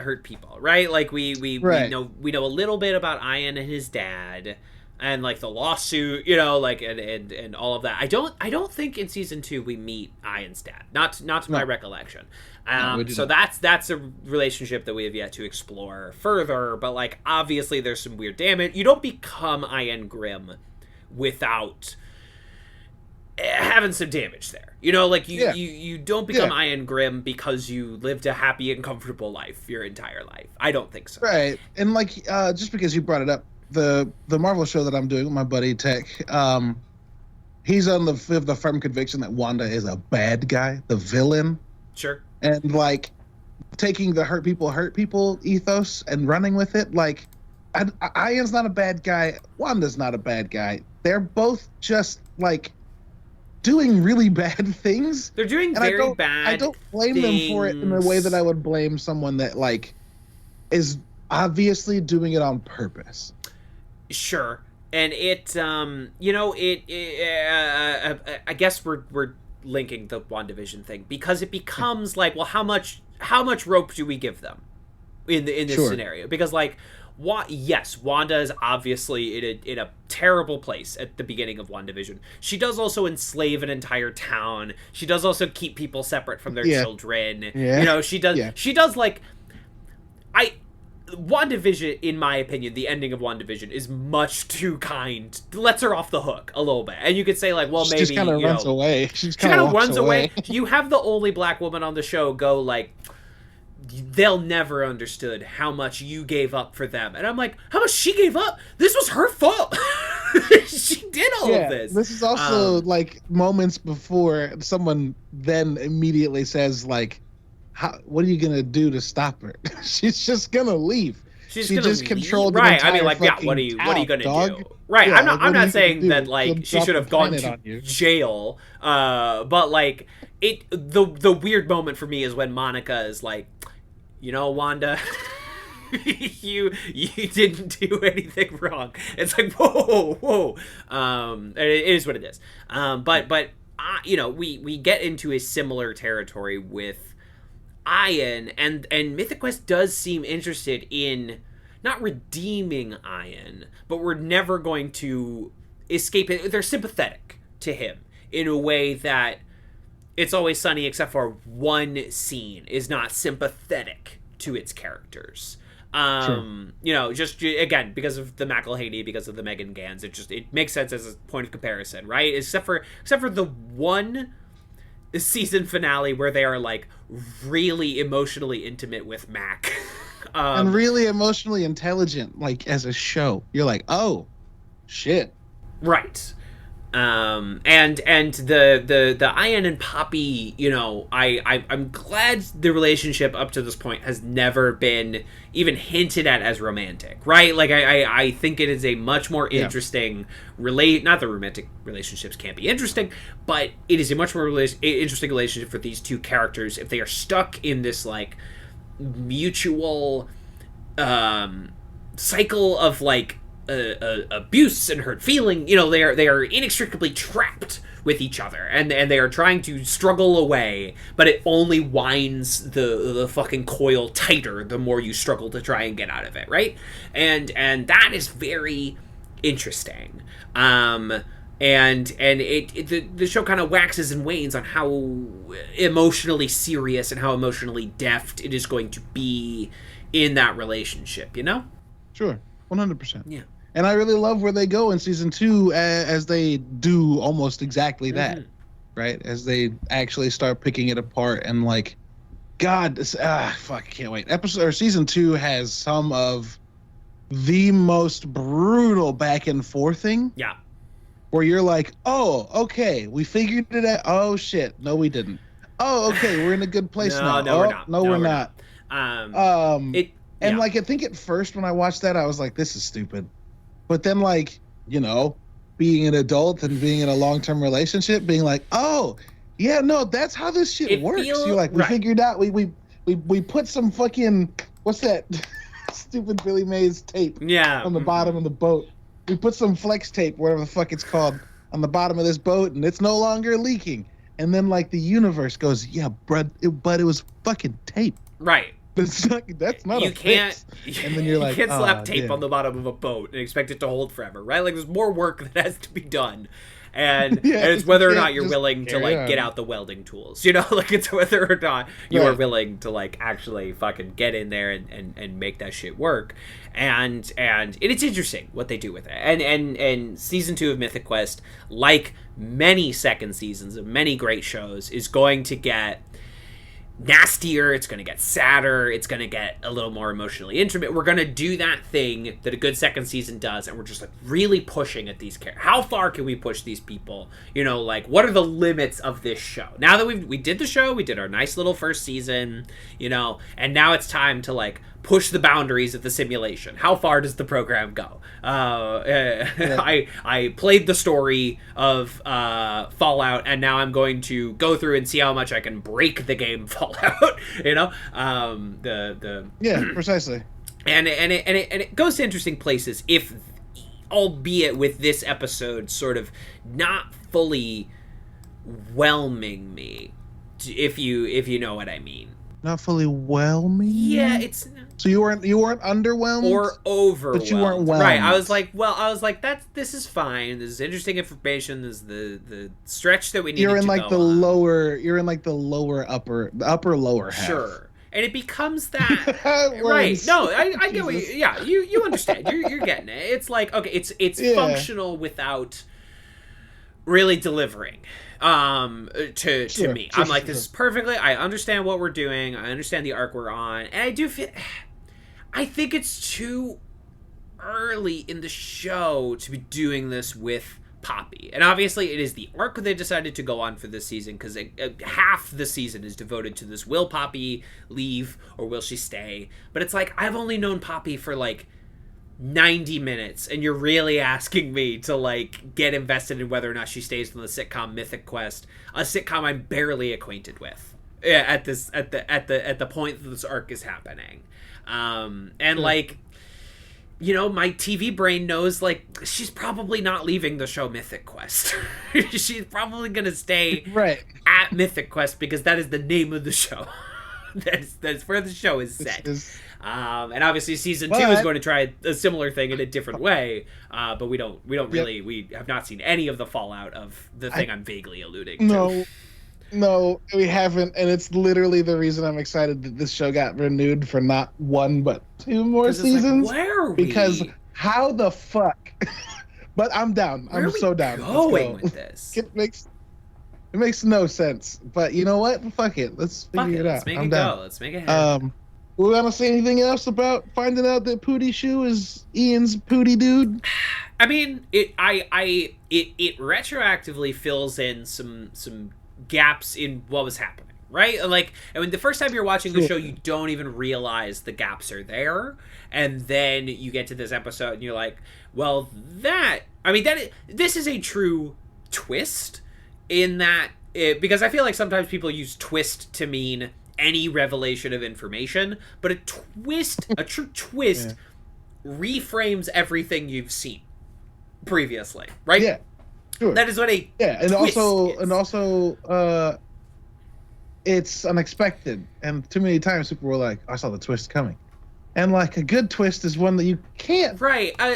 right? Like we know a little bit about Ian and his dad. And like the lawsuit, you know, like and all of that. I don't think in season 2 we meet Ian's dad. Not to my recollection. So that's a relationship that we have yet to explore further. But like obviously there's some weird damage. You don't become Ian Grimm without having some damage there. You know, like you don't become Ian Grimm because you lived a happy and comfortable life your entire life. I don't think so. Right. And like just because you brought it up. The Marvel show that I'm doing with my buddy Tech, he's on the firm conviction that Wanda is a bad guy, the villain. Sure. And like taking the hurt people ethos and running with it. Like, Ian's not a bad guy. Wanda's not a bad guy. They're both just like doing really bad things. They're doing very bad. I don't blame them for it in the way that I would blame someone that like is obviously doing it on purpose. Sure, and it, I guess we're linking the WandaVision thing because it becomes like, well, how much rope do we give them in this scenario? Because like, Wanda is obviously in a terrible place at the beginning of WandaVision. She does also enslave an entire town. She does also keep people separate from their children. Yeah. You know, she does like. WandaVision, in my opinion, the ending of WandaVision is much too kind. Lets her off the hook a little bit. And you could say, like, well, She maybe, just kind of runs away. She just kind kind of of walks runs away. You have the only black woman on the show go, like, they'll never understood how much you gave up for them. And I'm like, how much she gave up? This was her fault. She did all of this. This is also, like, moments before someone then immediately says, like, what are you gonna do to stop her? She's just gonna leave. She just controlled the entire right. I mean, like, yeah. What are you gonna do? Right. Yeah, I'm not saying that, like, she should have gone to jail. But, like, the weird moment for me is when Monica is like, you know, Wanda, you didn't do anything wrong. It's like, whoa. It is what it is. But you know, we get into a similar territory with Ian, and Mythic Quest does seem interested in not redeeming Ian, but we're never going to escape it. They're sympathetic to him in a way that It's Always Sunny, except for one scene, is not sympathetic to its characters. Sure. You know, just again because of the McElhaney, because of the Megan Gans, it makes sense as a point of comparison, right? Except for the one season finale where they are like really emotionally intimate with Mac. And really emotionally intelligent, like as a show. You're like, oh shit. Right. And the Ian and Poppy, you know, I'm glad the relationship up to this point has never been even hinted at as romantic, right? Like I think it is a much more interesting not that romantic relationships can't be interesting, but it is a much more interesting relationship for these two characters if they are stuck in this like mutual cycle of like abuse and hurt feeling. You know, they are inextricably trapped with each other, and they are trying to struggle away, but it only winds the fucking coil tighter the more you struggle to try and get out of it, right? And that is very interesting. And the show kind of waxes and wanes on how emotionally serious and how emotionally deft it is going to be in that relationship, you know? Sure. 100%. Yeah. And I really love where they go in season 2 as they do almost exactly that, right? As they actually start picking it apart and like, God, fuck, I can't wait. Season 2 has some of the most brutal back and forthing. Yeah. Where you're like, oh, okay, we figured it out. Oh shit, no, we didn't. Oh, okay, we're in a good place now. No, we're not. No, we're not. And like, I think at first when I watched that, I was like, this is stupid. But then, like, you know, being an adult and being in a long-term relationship, being like, oh, yeah, no, that's how this shit works. You're like, we figured out, we put some fucking, what's that stupid Billy Mays tape on the bottom of the boat. We put some flex tape, whatever the fuck it's called, on the bottom of this boat, and it's no longer leaking. And then, like, the universe goes, yeah, but it was fucking tape. Right. That's not you a can't fix. And then you're like, you can't slap tape on the bottom of a boat and expect it to hold forever, right? Like, there's more work that has to be done, and it's whether or not you're willing to like get out the welding tools, you know, like it's whether or not you are willing to like actually fucking get in there and make that shit work, and it's interesting what they do with it, and season 2 of Mythic Quest, like many second seasons of many great shows, is going to get nastier, it's going to get sadder, it's going to get a little more emotionally intimate. We're going to do that thing that a good second season does, and we're just like really pushing at these characters. How far can we push these people? You know, like, what are the limits of this show? Now that we did the show, we did our nice little first season, you know, and now it's time to like push the boundaries of the simulation. How far does the program go? I played the story of Fallout, and now I'm going to go through and see how much I can break the game Fallout. You know, precisely. And it goes to interesting places, if albeit with this episode sort of not fully whelming me, if you know what I mean. Not fully whelming? Yeah, it's... So you weren't underwhelmed? Or overwhelmed. But you weren't whelmed. Right, I was like, this is fine. This is interesting information. This is the stretch that we need to go on. You're in like the lower upper lower half. Sure. and it becomes that. Right? No, I get what. You understand. You're getting it. It's like, okay, it's functional without really delivering to me. I'm like, this is perfectly, I understand what we're doing, I understand the arc we're on, and I think it's too early in the show to be doing this with Poppy. And obviously it is the arc they decided to go on for this season, because half the season is devoted to this, will Poppy leave or will she stay? But it's like, I've only known Poppy for like 90 minutes, and you're really asking me to like get invested in whether or not she stays on the sitcom Mythic Quest, a sitcom I'm barely acquainted with at the point that this arc is happening. Like, you know, my TV brain knows like she's probably not leaving the show Mythic Quest. She's probably gonna stay at Mythic Quest because that is the name of the show. That's where the show is set. And obviously season 2 is going to try a similar thing in a different way, but we have not seen any of the fallout of the thing I'm vaguely alluding to. No, we haven't, and it's literally the reason I'm excited that this show got renewed for not 1 but 2 more seasons. Like, where are we? Because how the fuck? But I'm down. I'm so down. Going with this? It makes no sense. But you know what? Fuck it. Let's figure it out. Let's make it go. Let's make it happen. We want to say anything else about finding out that Pootie Shoe is Ian's Pootie dude? I mean, it retroactively fills in some gaps in what was happening, right? Like, I mean, the first time you're watching the show, you don't even realize the gaps are there, and then you get to this episode, and you're like, well, this is a true twist in that, because I feel like sometimes people use twist to mean any revelation of information, but a true twist reframes everything you've seen previously, right? Yeah, sure. That is what a also it's unexpected, and too many times people were like, I saw the twist coming, and like a good twist is one that you can't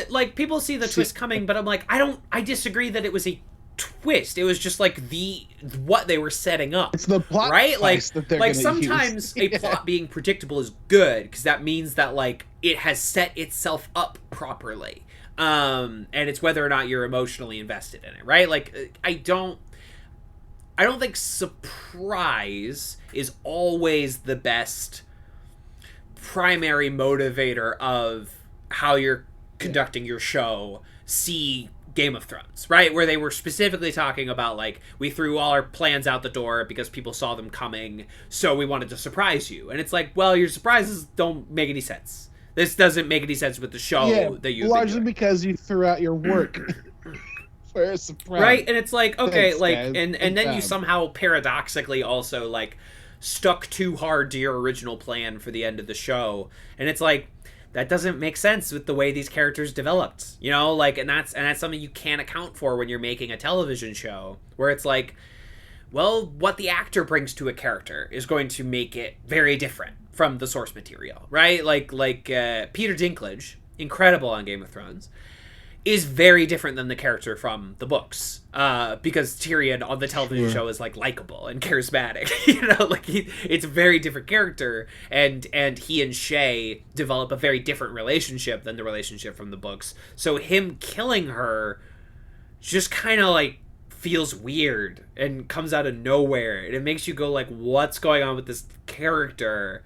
like people see the twist coming, but I'm like, I disagree that it was a twist. It was just like what they were setting up. It's the plot, right? Like use. Sometimes a plot being predictable is good, because that means that like it has set itself up properly, and it's whether or not you're emotionally invested in it, right? Like I don't think surprise is always the best primary motivator of how you're conducting your show. See Game of Thrones, right? Where they were specifically talking about, like, we threw all our plans out the door because people saw them coming, so we wanted to surprise you. And it's like, well, your surprises don't make any sense. This doesn't make any sense with the show that you've largely because you threw out your work for a surprise. Right? And it's like, okay, thanks, like, guys. and then you somehow paradoxically also, like, stuck too hard to your original plan for the end of the show. And it's like, that doesn't make sense with the way these characters developed, you know, like, and that's something you can't account for when you're making a television show, where it's like, well, what the actor brings to a character is going to make it very different from the source material, right? Like Peter Dinklage, incredible on Game of Thrones, is very different than the character from the books, because Tyrion on the television show is like likable and charismatic, you know, like it's a very different character, and he and Shay develop a very different relationship than the relationship from the books. So him killing her just kind of like feels weird and comes out of nowhere, and it makes you go like, what's going on with this character?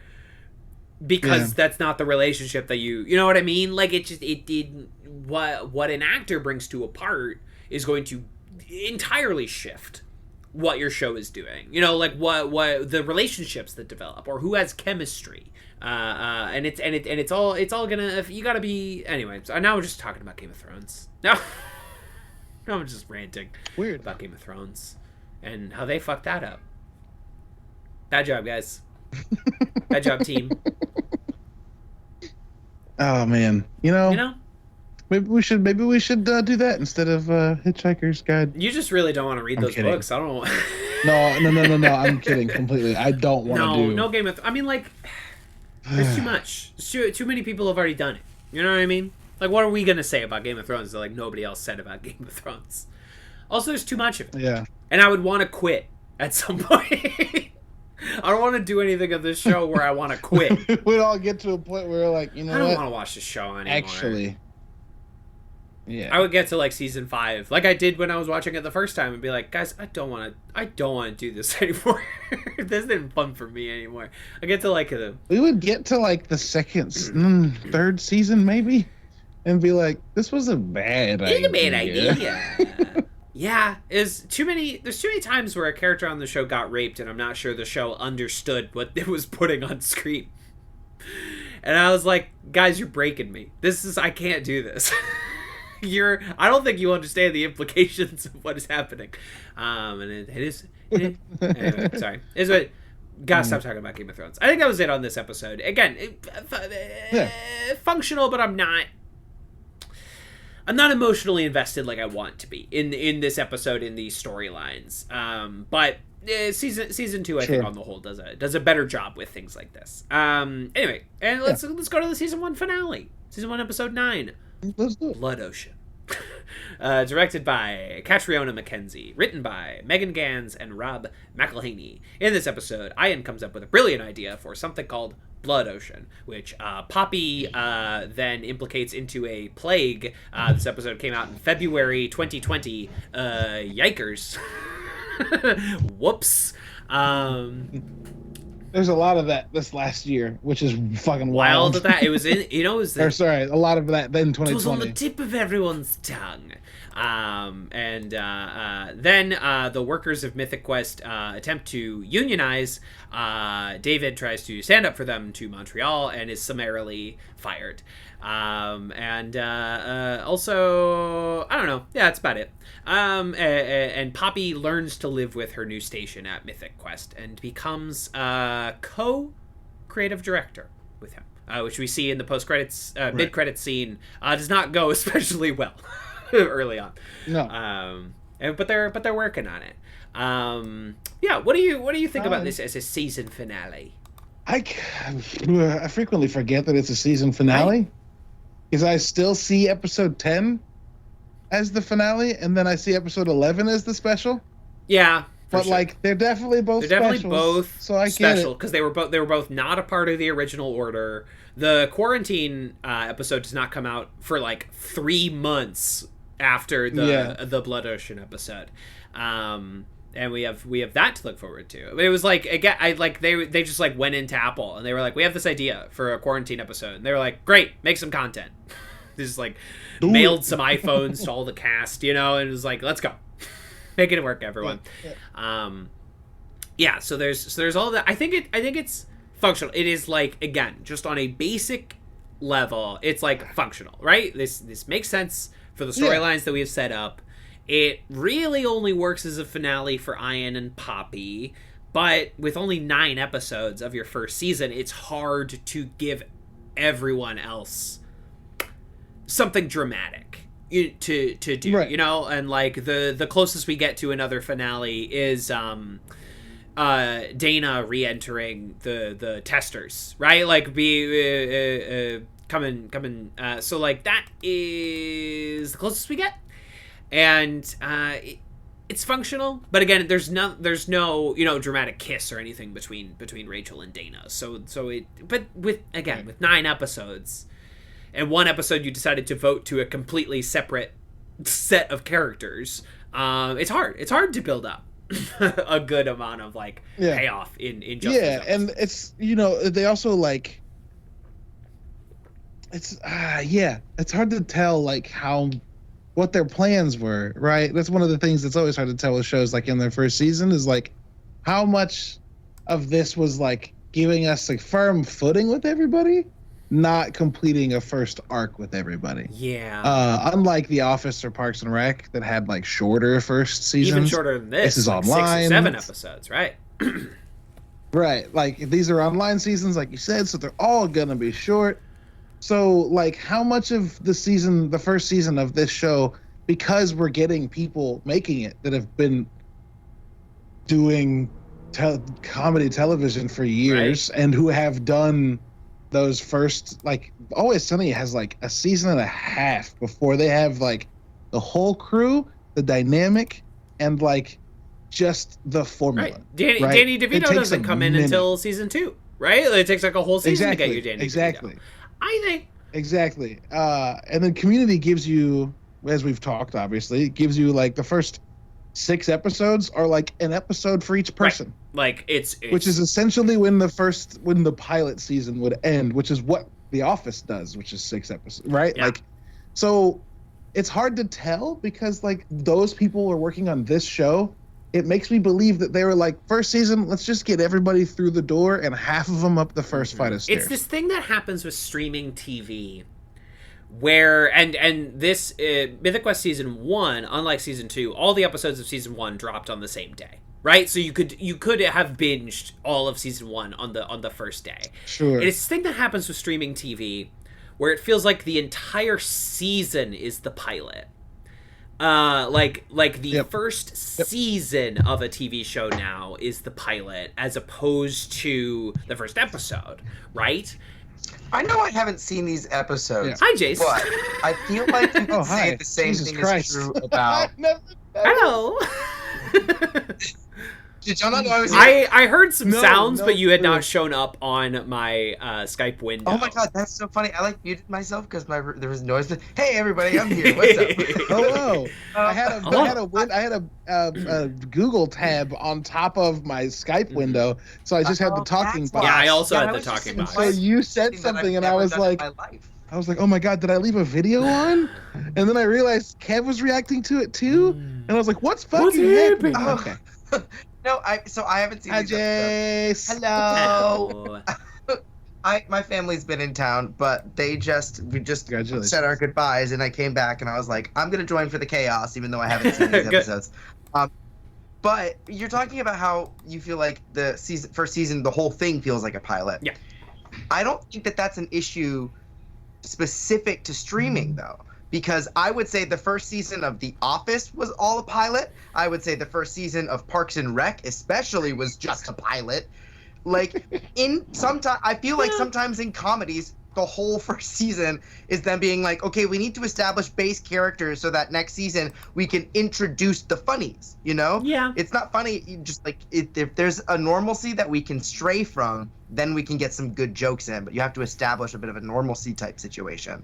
Because that's not the relationship that you know what I mean? Like, it did what an actor brings to a part is going to entirely shift what your show is doing. You know, like what the relationships that develop, or who has chemistry. And it's all gonna, you gotta be, anyway. So now we're just talking about Game of Thrones. Now I'm just ranting about Game of Thrones and how they fucked that up. Bad job, guys. Bad job, team. Oh man, you know, maybe we should do that instead of Hitchhiker's Guide. You just really don't want to read those books. I don't know. No. I'm kidding completely. I don't want to do. No Game of. I mean, like, there's too much. Too many people have already done it. You know what I mean? Like, what are we gonna say about Game of Thrones that like nobody else said about Game of Thrones? Also, there's too much of it. Yeah. And I would want to quit at some point. I don't want to do anything of this show where I want to quit. We'd all get to a point where we're like, you know, I don't want to watch this show anymore. Actually, yeah. I would get to like season 5, like I did when I was watching it the first time, and be like, guys, I don't want to do this anymore. This isn't fun for me anymore. I get to like we would get to like the second, third season maybe, and be like, this was a bad idea. It's a bad idea. Yeah, there's too many times where a character on the show got raped and I'm not sure the show understood what it was putting on screen. And I was like, guys, you're breaking me. I can't do this. I don't think you understand the implications of what is happening. And it is anyway, sorry. Gotta stop talking about Game of Thrones. I think that was it on this episode. Again, functional, but I'm not emotionally invested like I want to be in this episode, in these storylines. But season 2, I think on the whole does a better job with things like this. Anyway, and let's go to the season 1 finale. Season 1, episode 9. Let's do it. Blood Ocean. Directed by Catriona Mackenzie, written by Megan Gans and Rob McElhaney. In this episode, Ian comes up with a brilliant idea for something called Blood Ocean, which Poppy then implicates into a plague. This episode came out in February 2020. Yikers. Whoops. There's a lot of that this last year, which is fucking wild. Of that. It was in, a lot of that then 2020. It was on the tip of everyone's tongue. Then the workers of Mythic Quest attempt to unionize. David tries to stand up for them to Montreal and is summarily fired. Also, I don't know. Yeah, that's about it. And Poppy learns to live with her new station at Mythic Quest and becomes co-creative director with him, which we see in the post-credits, mid-credits scene. Does not go especially well early on. No. But they're working on it. Yeah. What do you think about this as a season finale? I frequently forget that it's a season finale, because I still see episode 10 as the finale, and then I see episode 11 as the special. Yeah, but sure. Like they're definitely both. They're definitely both. So I special because they were both not a part of the original order. The quarantine episode does not come out for like 3 months after the Blood Ocean episode. And we have that to look forward to. It was like, again, they just like went into Apple and they were like, we have this idea for a quarantine episode, and they were like, great, make some content. They just like mailed some iPhones to all the cast, and it was like, let's go, make it work, everyone. So there's all that. I think it's functional. It is like, again, just on a basic level, it's like functional, right? This makes sense for the storylines that we have set up. It really only works as a finale for Ian and Poppy, but with only 9 episodes of your first season, it's hard to give everyone else something dramatic to do, right. And like the closest we get to another finale is Dana re-entering the testers, right? Like coming. So like that is the closest we get. And it's functional, but again, there's no dramatic kiss or anything between Rachel and Dana. But with 9 episodes, and 1 episode you decided to vote to a completely separate set of characters, it's hard to build up a good amount of like payoff in just and it's they also like it's hard to tell like what their plans were, right? That's one of the things that's always hard to tell with shows like in their first season, is like how much of this was like giving us like firm footing with everybody, not completing a first arc with everybody. Unlike The Office or Parks and Rec that had like shorter first seasons. Even shorter than this. This is like online. 6 or 7 episodes, right? Right. Like these are online seasons, like you said, so they're all gonna be short. So, like, how much of the first season of this show, because we're getting people making it that have been doing comedy television for years, right, and who have done those first, like, Always Sunny has, like, a season and a half before they have, like, the whole crew, the dynamic, and, like, just the formula. Right. Danny It DeVito takes doesn't a come in minute. until season 2, right? It takes like a whole season to get you Danny Exactly. DeVito. I think. Exactly. And then Community gives you, as we've talked, obviously, it gives you like the first 6 episodes are like an episode for each person. Right. Like it's which is essentially when the pilot season would end, which is what The Office does, which is 6 episodes, right? Yeah. Like, so it's hard to tell because like those people were working on this show. It makes me believe that they were like, first season, let's just get everybody through the door and half of them up the first flight of stairs. It's this thing that happens with streaming TV where and this Mythic Quest season 1, unlike season 2, all the episodes of season 1 dropped on the same day. Right, so you could have binged all of season 1 on the first day. Sure. And it's this thing that happens with streaming TV, where it feels like the entire season is the pilot. Like the first season of a TV show now is the pilot, as opposed to the first episode. Right. I know I haven't seen these episodes. Yeah. Hi, Jace. But I feel like you can say the same Jesus thing Christ. is true about. Hello. Did y'all not know I was here? I heard some sounds, no, but you had no. not shown up on my Skype window. Oh my god, that's so funny. I like muted myself because there was noise. But, hey everybody, I'm here. What's up? Hello. I had a Google tab on top of my Skype window, so I just had the talking box. Yeah, I also had the was just talking box. So you said something, and I was like, oh my god, did I leave a video on? And then I realized Kev was reacting to it too, and I was like, what's fucking happening? Oh. Okay. No, so I haven't seen Hi, these episodes. Jace. Hello. My family's been in town, but we just said our goodbyes, and I came back, and I was like, I'm gonna join for the chaos, even though I haven't seen these episodes. But you're talking about how you feel like the first season, the whole thing feels like a pilot. Yeah. I don't think that that's an issue specific to streaming, though. Because I would say the first season of The Office was all a pilot. I would say the first season of Parks and Rec especially was just a pilot. Like, I feel like sometimes in comedies, the whole first season is them being like, okay, we need to establish base characters so that next season we can introduce the funnies, you know? Yeah. It's not funny, just like, if there's a normalcy that we can stray from, then we can get some good jokes in, but you have to establish a bit of a normalcy type situation.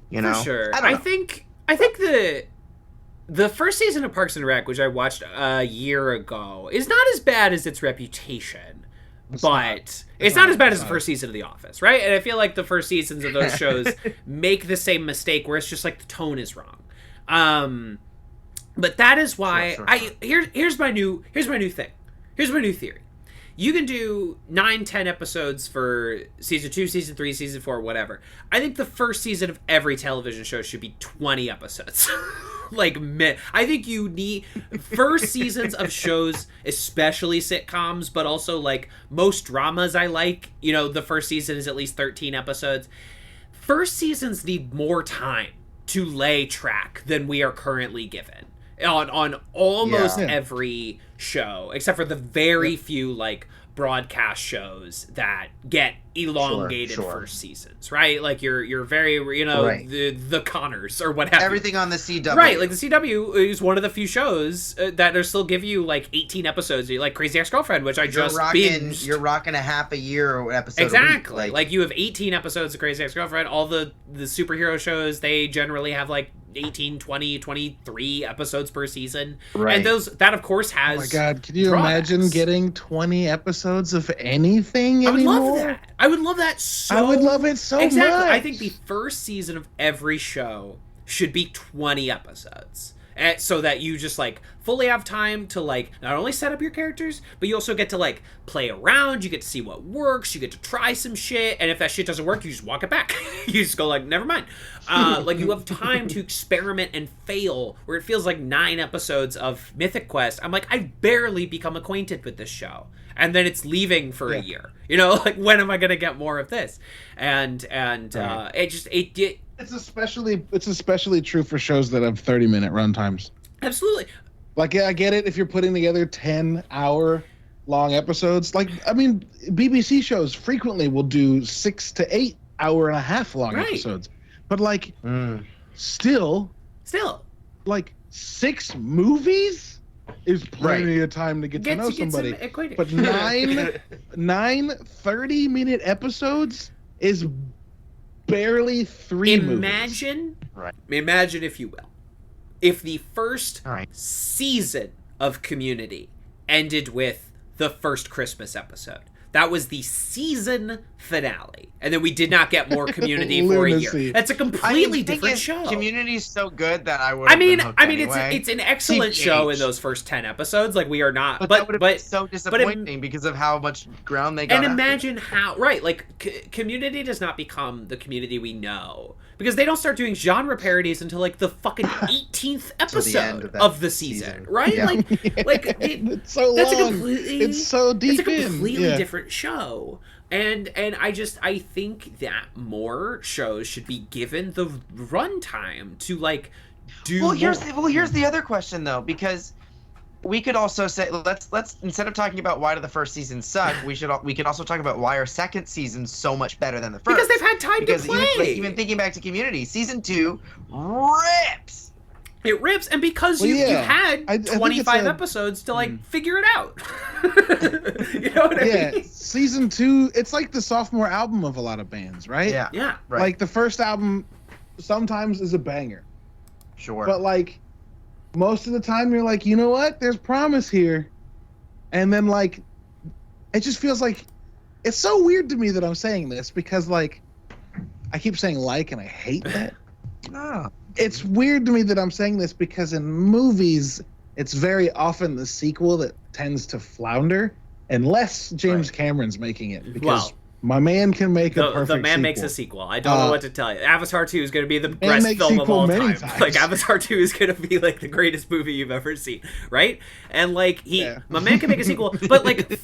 You know? For sure. I think the first season of Parks and Rec, which I watched a year ago, is not as bad as its reputation. It's not as bad as the first season of The Office, right? And I feel like the first seasons of those shows make the same mistake where it's just like the tone is wrong. But that is why here's my new thing. Here's my new theory. You can do 9-10 episodes for season 2, season 3, season 4, whatever. I think the first season of every television show should be 20 episodes. I think you need first seasons of shows, especially sitcoms, but also like most dramas I like, the first season is at least 13 episodes. First seasons need more time to lay track than we are currently given on almost every show, except for the very few like broadcast shows that get elongated first seasons, right? Like you're very the Connors or whatever. Everything on the CW, right? Like the CW is one of the few shows that are still give you like 18 episodes, like Crazy Ex-Girlfriend, which binged. You're rocking a half a year or episode. Exactly. A week. Like you have 18 episodes of Crazy Ex-Girlfriend. All the superhero shows, they generally have like 18, 20, 23 episodes per season. Right. And that of course has. Oh my god, can you imagine getting 20 episodes of anything anymore? I would love that. I would love that so I would love it so exactly. much. I think the first season of every show should be 20 episodes. So that you just like fully have time to like not only set up your characters, but you also get to like play around, you get to see what works, you get to try some shit, and if that shit doesn't work, you just walk it back. You just go like, never mind. Like you have time to experiment and fail, where it feels like 9 episodes of Mythic Quest. I'm like, I've barely become acquainted with this show. And then it's leaving for a year. Like when am I gonna get more of this? And It's especially true for shows that have 30-minute runtimes. Absolutely. Like, I get it if you're putting together 10-hour long episodes. Like, I mean, BBC shows frequently will do 6 to 8 hour and a half long episodes. But like, still, like 6 movies is plenty of time to get to know somebody. But nine 30-minute episodes is barely 3 movies. Imagine, if you will, if the first season of Community ended with the first Christmas episode. That was the season finale. And then we did not get more Community for a year. That's a completely different show. Community's so good that I would it's an excellent show in those first 10 episodes. Like, we are not... But that would have been so disappointing because of how much ground they got. And imagine how... Right, like, Community does not become the Community we know. Because they don't start doing genre parodies until, like, the fucking 18th episode of the season. Right? Yeah. It's so long. It's so deep in. It's a completely different show. And I think that more shows should be given the runtime to, like, do more. Here's the other question, though, because we could also say, let's instead of talking about why did the first season suck, we can also talk about why our second season's so much better than the first. Because they've had time to play. Even thinking back to Community, season 2 rips. It rips, and because you had 25 episodes to, like, figure it out. You know what I mean? Season 2, it's like the sophomore album of a lot of bands, right? Yeah. Right. Like, the first album sometimes is a banger. Sure. But, like, most of the time you're like, you know what? There's promise here. And then, like, it just feels like... It's so weird to me that I'm saying this because, like, I keep saying like, and I hate that. No. It's weird to me that I'm saying this because in movies, it's very often the sequel that tends to flounder, unless James Cameron's making it. Because my man can make a perfect The man sequel. makes a sequel. I don't know what to tell you. Avatar 2 is going to be the best film of all time. Like, Avatar 2 is going to be, like, the greatest movie you've ever seen, right? And, like, my man can make a sequel. But, like,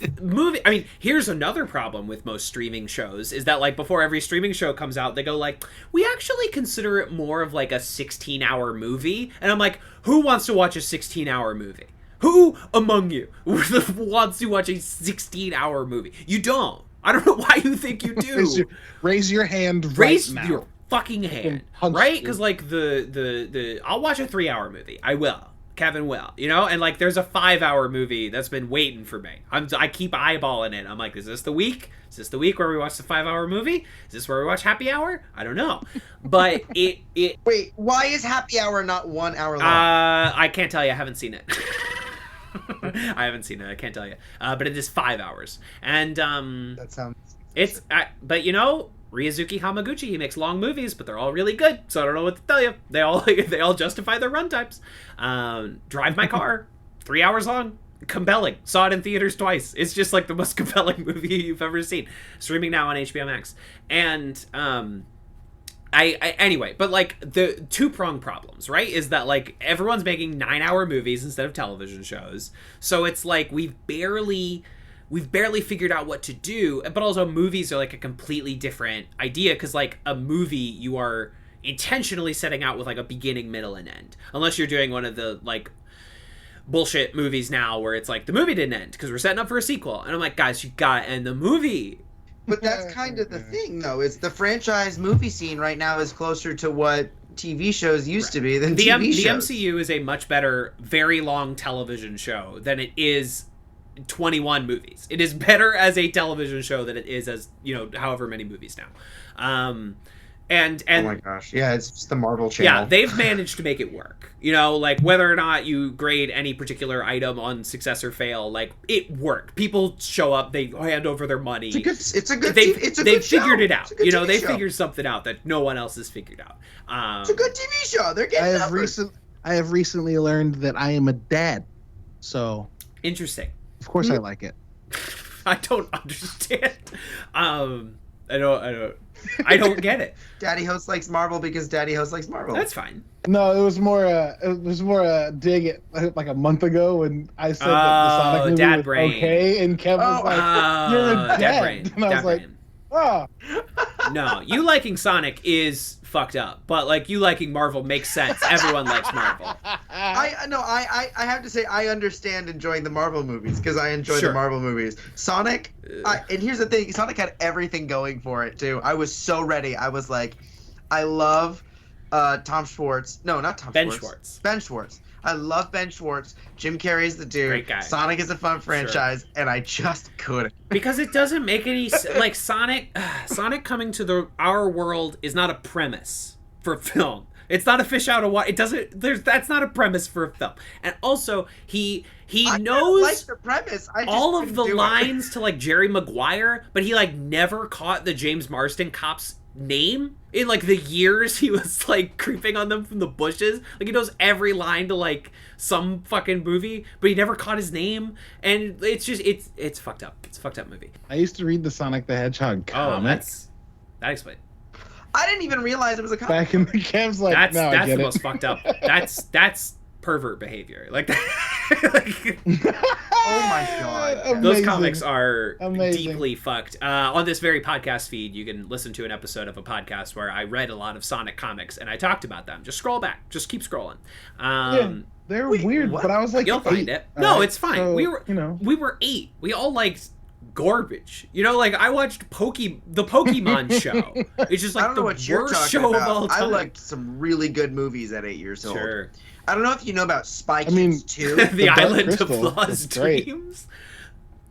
here's another problem with most streaming shows, is that, like, before every streaming show comes out, they go, like, we actually consider it more of, like, a 16-hour movie. And I'm like, who wants to watch a 16-hour movie? Who among you wants to watch a 16-hour movie? You don't. I don't know why you think you do. Raise your hand Raise now. your fucking hand. Right? Because, like, the I'll watch a 3-hour movie. I will. Kevin will. You know? And, like, there's a 5-hour movie that's been waiting for me. I keep eyeballing it. I'm like, is this the week? Is this the week where we watch the 5-hour movie? Is this where we watch Happy Hour? I don't know. But it... Wait, why is Happy Hour not 1 hour long? I can't tell you. I haven't seen it. I haven't seen it. I can't tell you. But it is 5 hours. And that sounds... But, you know, Ryozuki Hamaguchi, he makes long movies, but they're all really good. So I don't know what to tell you. They all justify their runtimes. Drive My Car, 3 hours long. Compelling. Saw it in theaters twice. It's just, like, the most compelling movie you've ever seen. Streaming now on HBO Max. And anyway, but, like, the two-pronged problems, right, is that, like, everyone's making 9-hour movies instead of television shows. So it's like we've barely figured out what to do. But also movies are, like, a completely different idea because, like, a movie you are intentionally setting out with, like, a beginning, middle, and end. Unless you're doing one of the, like, bullshit movies now where it's like the movie didn't end because we're setting up for a sequel. And I'm like, guys, you gotta end the movie. But that's kind of the thing, though. It's the franchise movie scene right now is closer to what TV shows used to be than TV shows. The MCU is a much better, very long television show than it is 21 movies. It is better as a television show than it is as, you know, however many movies now. And oh my gosh, yeah, it's just the Marvel channel. Yeah, they've managed to make it work. You know, like, whether or not you grade any particular item on success or fail, like, it worked. People show up, they hand over their money. It's a good They show. figured it out. You know, they show. figured something out that no one else has figured out. It's a good TV show. They're getting I have recently learned that I am a dad. So interesting. Of course I like it. I don't understand. I don't get it. Daddy Host likes Marvel because Daddy Host likes Marvel. That's fine. No, it was more a dig at like a month ago when I said that the Sonic movie Dad was brain. okay, and Kevin was like, "You're a dad." Dad brain. And I was like, "Oh." No, you liking Sonic is fucked up, but, like, you liking Marvel makes sense. Everyone likes Marvel. I have to say I understand enjoying the Marvel movies because I enjoy the Marvel movies. Sonic, and here's the thing: Sonic had everything going for it too. I was so ready. I was like, I love Tom Schwartz. No, not Tom Ben Schwartz. Schwartz. Ben Schwartz. I love Ben Schwartz. Jim Carrey's the dude. Great guy. Sonic is a fun franchise, and I just couldn't. Because it doesn't make any like Sonic coming to our world is not a premise for film. It's not a fish out of water. It doesn't. That's not a premise for a film. And also, he knows like the premise. I just all of the couldn't do lines to like Jerry Maguire, but he like never caught the James Marsden cop's name in like the years he was like creeping on them from the bushes. Like he knows every line to like some fucking movie, but he never caught his name. And it's just it's fucked up. It's a fucked up movie. I used to read the Sonic the Hedgehog comic. That explains. I didn't even realize it was a comic. Back in the camps, like, That's I get the it. most fucked up. That's pervert behavior. Like, like Oh my god. those Amazing. comics are Amazing. deeply fucked. On this very podcast feed, you can listen to an episode of a podcast where I read a lot of Sonic comics and I talked about them. Just scroll back. Just keep scrolling. They're Wait, weird, what? but I was like, You'll find 8. it. All No, right, it's fine. so, we were you know, 8. We all liked garbage. You know, like I watched the Pokemon show. It's just I like don't the know what you're worst talking show about. of all time. I liked some really good movies at 8 years old. Sure. I don't know if you know about Spy Kids I mean, 2. The Dark Island Crystal of Lost was great. Dreams.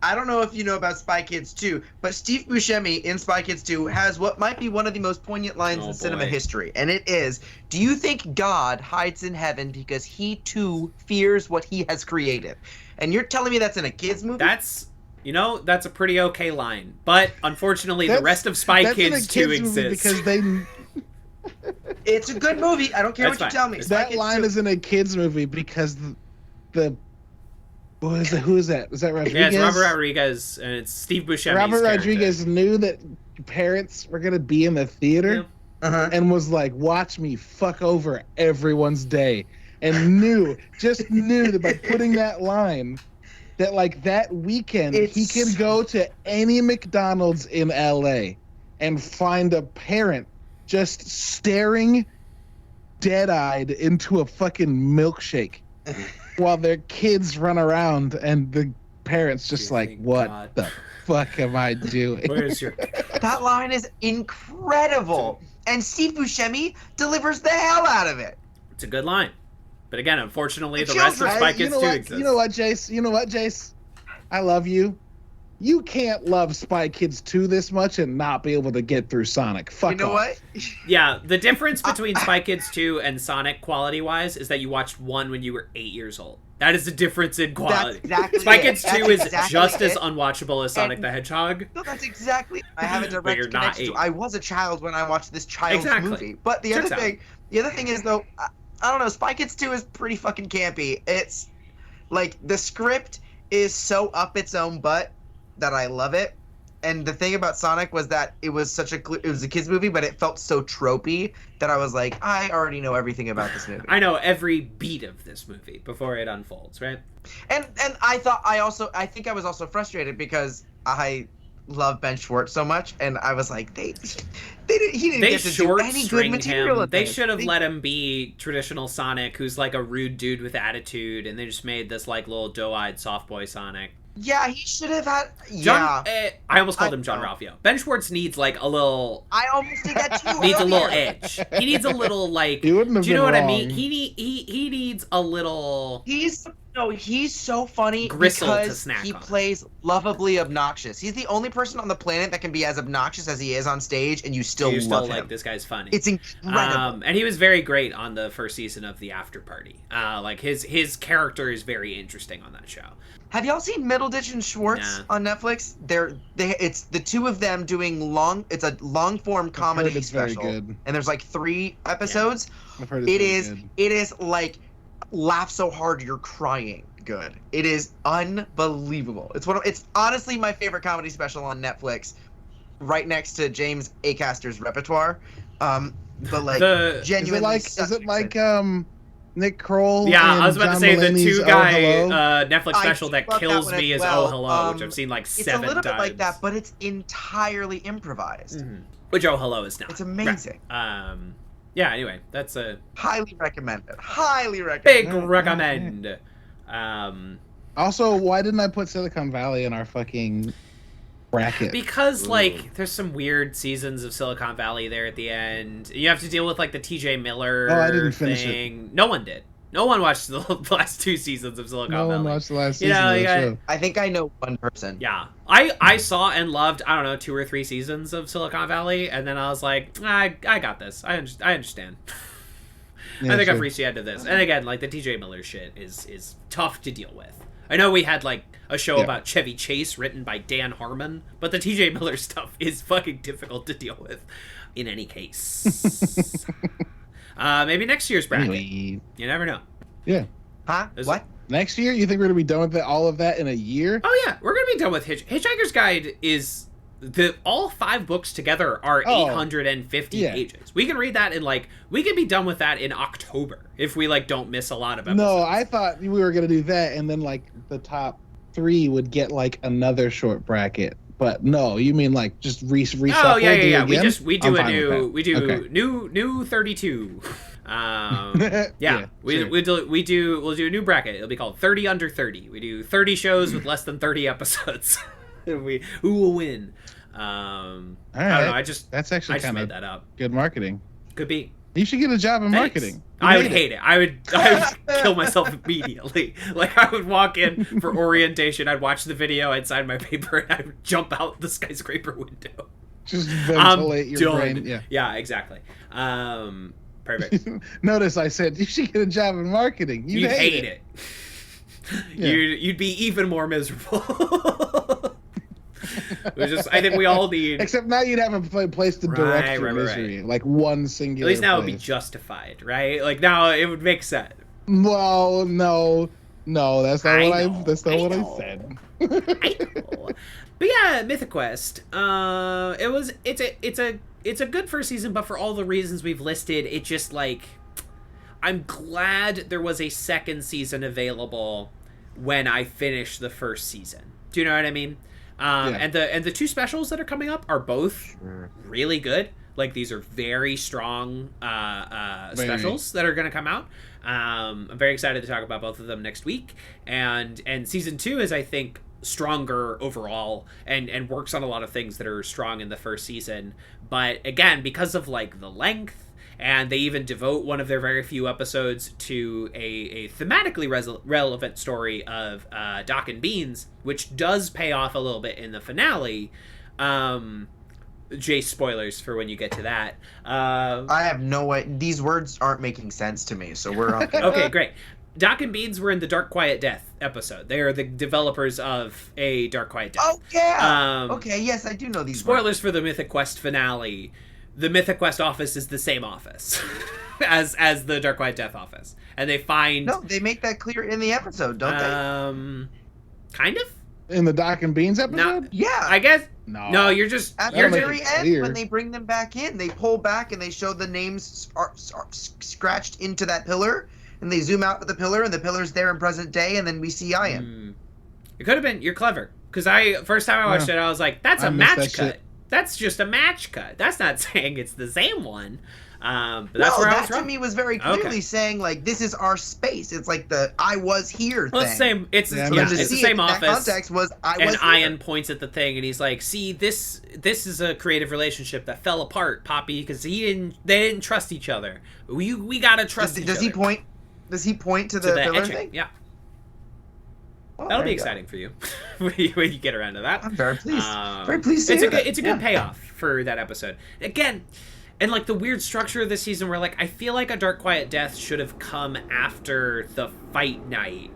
I don't know if you know about Spy Kids 2, but Steve Buscemi in Spy Kids 2 has what might be one of the most poignant lines Oh, in cinema boy. history, and it is, "Do you think God hides in heaven because he too fears what he has created?" And you're telling me that's in a kids movie? That's a pretty okay line, but unfortunately, the That's- rest of Spy that's in a Kids 2 kids movie exists. because they It's a good movie. I don't care That's what you fine. tell me. It's Spy that Kids line 2. is in a kids movie because the what is it? Who is that? Is that Rodriguez? Yeah, it's Robert Rodriguez, and it's Steve Buscemi's Robert character. Rodriguez knew that parents were gonna be in the theater. Yeah. Uh-huh. And was like, watch me fuck over everyone's day. And just knew that by putting that line, that like that weekend, he It's- can go to any McDonald's in LA and find a parent just staring dead-eyed into a fucking milkshake while their kids run around and the parents just You like, think what God- the fuck am I doing? Where's your... That line is incredible. And Steve Buscemi delivers the hell out of it. It's a good line. But again, unfortunately, The the rest of children- Spy Kids 2 exists. You know what, Jace? You know what, Jace? I love you. You can't love Spy Kids 2 this much and not be able to get through Sonic. Fuck You know off. what? Yeah, the difference between Spy Kids 2 and Sonic quality-wise is that you watched one when you were 8 years old. That is the difference in quality. That's exactly Spy it. Kids 2 That's is exactly just as it. unwatchable as Sonic And- the Hedgehog. No, that's exactly. I have a But direct you're not connection to. 8. I was a child when I watched this child's Exactly. movie. But the Checks other thing is though, I don't know. Spy Kids 2 is pretty fucking campy. It's like the script is so up its own butt that I love it. And the thing about Sonic was that it was it was a kids movie, but it felt so tropey that I was like, I already know everything about this movie. I know every beat of this movie before it unfolds, right? And I think I was also frustrated because I love Ben Schwartz so much, and I was like, he didn't They get to do short any good stringed material. him. in They this. should have let him be traditional Sonic, who's like a rude dude with attitude, and they just made this like little doe-eyed soft boy Sonic. Yeah, he should have had. John, Yeah, I almost called him John know. Ralphio. Ben Schwartz needs like a little. I almost did that too. Needs a little earlier. edge. He needs a little like. You wouldn't have Do you know been what I wrong. mean? He needs a little. He's so funny Gristle to because snack he on. plays lovably obnoxious. He's the only person on the planet that can be as obnoxious as he is on stage, and you still You love still like him. this guy's funny. It's incredible. And he was very great on the first season of The After Party. Like his character is very interesting on that show. Have y'all seen Middleditch and Schwartz Nah. on Netflix? It's the two of them doing it's a long form comedy it's very special, good. and there's like 3 episodes. I've heard It very is good. it is like laugh so hard you're crying. Good. It is unbelievable. It's honestly my favorite comedy special on Netflix, right next to James Acaster's repertoire. But like genuinely, Is it like Nick Kroll? Yeah, and I was about John to say the Mulaney's two Oh, guy Hello? Netflix I special do that love that kills one as me is well. Oh Hello, which I've seen like it's 7 a little times. bit like that, but it's entirely improvised. Which Oh Hello is not. It's amazing. Yeah. Anyway, that's a Highly recommended. Highly recommended. big Yeah, yeah, recommend. Also, why didn't I put Silicon Valley in our fucking bracket? Because like there's some weird seasons of Silicon Valley there at the end. You have to deal with like the T.J. Miller Oh, I didn't finish it. thing. No one did. No one watched the last 2 seasons of Silicon Valley. No one watched the last You season know, of you the got- show. I think I know one person. Yeah, I saw and loved, I don't know, 2 or 3 seasons of Silicon Valley, and then I was like, I got this. I understand. Yeah, I think sure. I've reached the end of this. And again, like, the TJ Miller shit is tough to deal with. I know we had, like, a show about Chevy Chase written by Dan Harmon, but the TJ Miller stuff is fucking difficult to deal with in any case. Maybe next year's bracket. Anyway, You never know. yeah. Huh? Is What? Next year, you think we're gonna be done with all of that in a year? Oh yeah, we're gonna be done with Hitchhiker's Guide. Is all 5 books together are 850 pages. We can read that in we can be done with that in October if we don't miss a lot of episodes. No, I thought we were gonna do that, and then the top 3 would get another short bracket. But no, you mean just reshuffle? Oh yeah. Again? We do I'm a fine with that. Okay. new 32. Yeah, we'll do a new bracket. It'll be called 30 under 30. We do 30 shows with less than 30 episodes. Who will win? I don't know. That's actually just kind made of that up. good marketing. Could be. You should get a job in Thanks. marketing. I would hate it. I would kill myself immediately. I would walk in for orientation, I'd watch the video, I'd sign my paper, and I would jump out the skyscraper window. Just ventilate your brain. Yeah, exactly. Perfect. Notice I said you should get a job in marketing. You'd hate it. Yeah. You'd be even more miserable. I think we all need. Except now you'd have a place to direct your misery, one singular. At least now place. it would be justified, right? Now it would make sense. Well, no, that's not what I said. I know. But yeah, Mythic Quest. It's a good first season, but for all the reasons we've listed, it just I'm glad there was a second season available when I finished the first season. Do you know what I mean? And the 2 specials that are coming up are both really good. These are very strong specials that are going to come out. I'm very excited to talk about both of them next week. And season 2 is, I think, stronger overall and works on a lot of things that are strong in the first season. But again, because of the length, and they even devote one of their very few episodes to a thematically relevant story of Doc and Beans, which does pay off a little bit in the finale. Jay, spoilers for when you get to that. I have no way. These words aren't making sense to me, so we're on. Okay, great. Doc and Beans were in the Dark Quiet Death episode. They are the developers of A Dark Quiet Death. Oh, yeah! Okay, yes, I do know these Spoilers words. for the Mythic Quest finale. The Mythic Quest office is the same office as the Dark Quiet Death office. And they find... No, they make that clear in the episode, don't they? Kind of? In the Doc and Beans episode? Yeah. I guess... No. No, you're just... At You're the just, very end, when they bring them back in, they pull back and they show the names are scratched into that pillar, and they zoom out to the pillar, and the pillar's there in present day, and then we see Ian. It could have been... You're clever. Because first time I watched it, I was like, that's a match cut. That's just a match cut. That's not saying it's the same one. But that's where I was wrong. To me was very clearly saying this is our space. It's the I was here thing. Well, it's the same. It's the same office. That context was I was and here. Ian points at the thing and he's like, "See, this is a creative relationship that fell apart, Poppy, because they didn't trust each other. We gotta trust each other." Does he point to the pillar etching? thing? Yeah. Oh, That'll be exciting for you when you get around to that. I'm very pleased. Very pleased to hear that. It's a good payoff for that episode. Again, and the weird structure of this season where I feel like A Dark Quiet Death should have come after the fight night,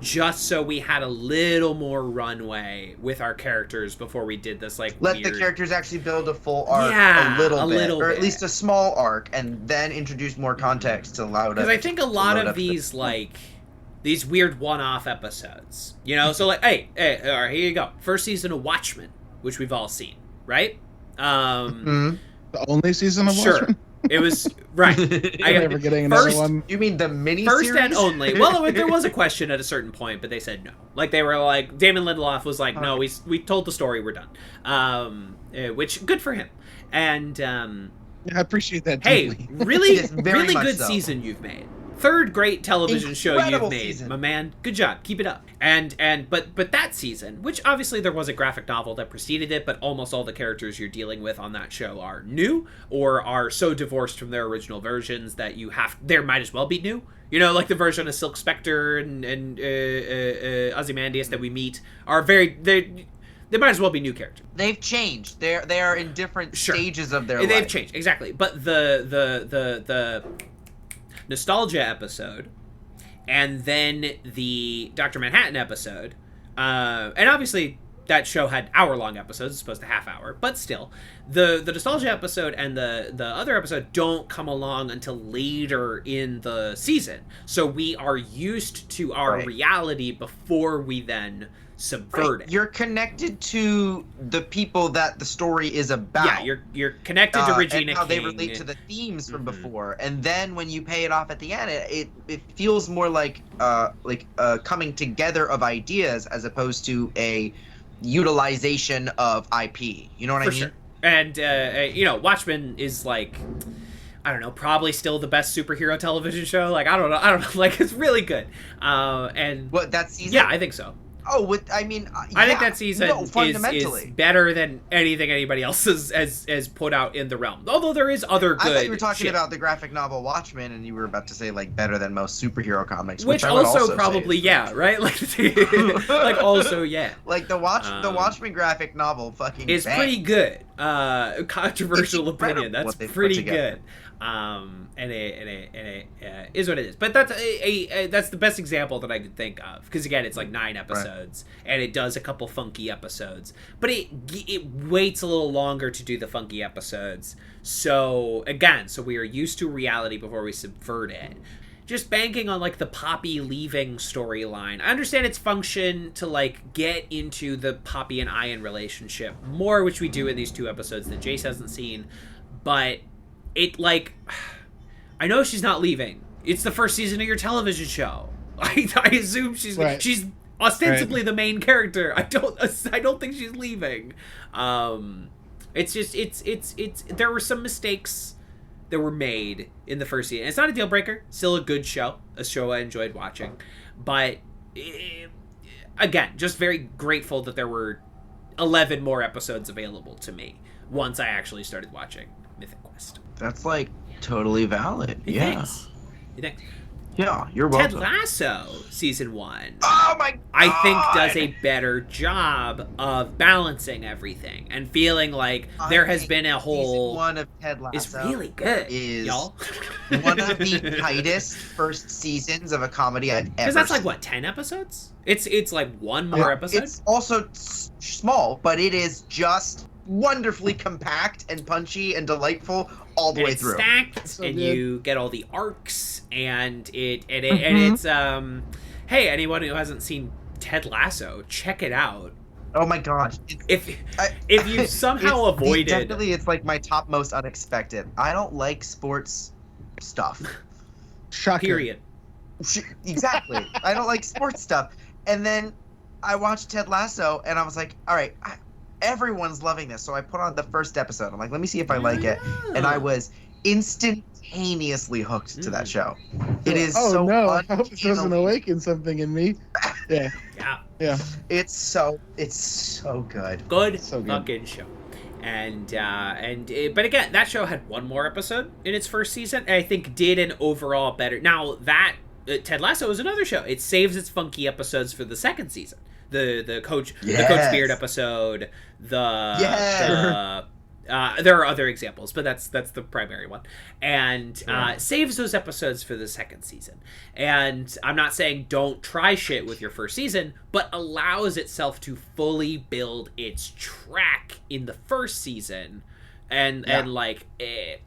just so we had a little more runway with our characters before we did this let weird... the characters actually build a full arc Yeah, a little bit, or bit. at least a small arc, and then introduce more context to allow it. Because I think a lot of these weird one-off episodes, so hey, all right, here you go. First season of Watchmen, which we've all seen, right? The only season of Watchmen? It was right. I'm never getting another one. You mean the mini first series? and only. Well, there was a question at a certain point, but they said no. They were Damon Lindelof was like, no, we told the story, we're done. Which good for him. And I appreciate that. Hey, deeply. really, Yes, very really much good so. season you've made. Third great television show Incredible you've made, season. my man. Good job. Keep it up. But that season, which obviously there was a graphic novel that preceded it, but almost all the characters you're dealing with on that show are new or are so divorced from their original versions that there might as well be new. You know, like the version of Silk Spectre and Ozymandias that we meet are very they might as well be new characters. They've changed. They are in different stages of their life. They've changed, exactly. But the nostalgia episode and then the Dr. Manhattan episode, and obviously that show had hour-long episodes as opposed to half-hour, but still, the nostalgia episode and the other episode don't come along until later in the season. So we are used to our reality before we then subvert it. You're connected to the people that the story is about. Yeah, you're connected to Regina and how King. They relate to the themes from before, and then when you pay it off at the end, it feels more like coming together of ideas as opposed to a utilization of IP. You know what I mean? Sure. And Watchmen is like, I don't know, probably still the best superhero television show. Like I don't know. Like it's really good. And what, that season? Yeah, I think so. Oh, I think that season is better than anything anybody else has put out in the realm. Although there is other good. I thought you were talking about the graphic novel Watchmen, and you were about to say like better than most superhero comics, which I would also probably right, like also like the Watchmen graphic novel fucking is pretty good. Controversial opinion. That's pretty good. And it is what it is. But that's that's the best example that I could think of, because again, it's like 9 episodes, and it does a couple funky episodes, but it waits a little longer to do the funky episodes. So we are used to reality before we subvert it. Just banking on like the Poppy leaving storyline. I understand its function to like get into the Poppy and Ian relationship more, which we do in these 2 episodes that Jace hasn't seen, but it like, I know she's not leaving. It's the first season of your television show. I assume she's ostensibly the main character. I don't think she's leaving. It's just it's there were some mistakes that were made in the first season. It's not a deal breaker. Still a good show. A show I enjoyed watching. But again, just very grateful that there were 11 more episodes available to me once I actually started watching Mythic Quest. That's like totally valid. You think? Yeah, you're welcome. Ted Lasso season 1. Oh my God. I think does a better job of balancing everything and feeling like there has been a whole. Season 1 of Ted Lasso is really good. Y'all. One of the tightest first seasons of a comedy I've ever. Because that's like what, 10 episodes? It's like one more episode. It's also small, but it is just wonderfully compact and punchy and delightful all the way through. Stacked, so and good. You get all the arcs, and it's hey, anyone who hasn't seen Ted Lasso, check it out. Oh my gosh! If you somehow avoided, definitely it's like my top most unexpected. I don't like sports stuff. Shocking. Period. Exactly. I don't like sports stuff, and then I watched Ted Lasso, and I was like, all right. Everyone's loving this, so I put on the first episode. I'm like, let me see if I like it, and I was instantaneously hooked to that show. It is so no! I hope it doesn't awaken something in me. Yeah. It's so good. Good fucking show. But again, that show had 1 more episode in its first season, and I think did an overall better. Now that Ted Lasso is another show. It saves its funky episodes for the second season. The Coach Beard episode. There are other examples, but that's the primary one, and saves those episodes for the second season. And I'm not saying don't try shit with your first season, but allows itself to fully build its track in the first season, and like it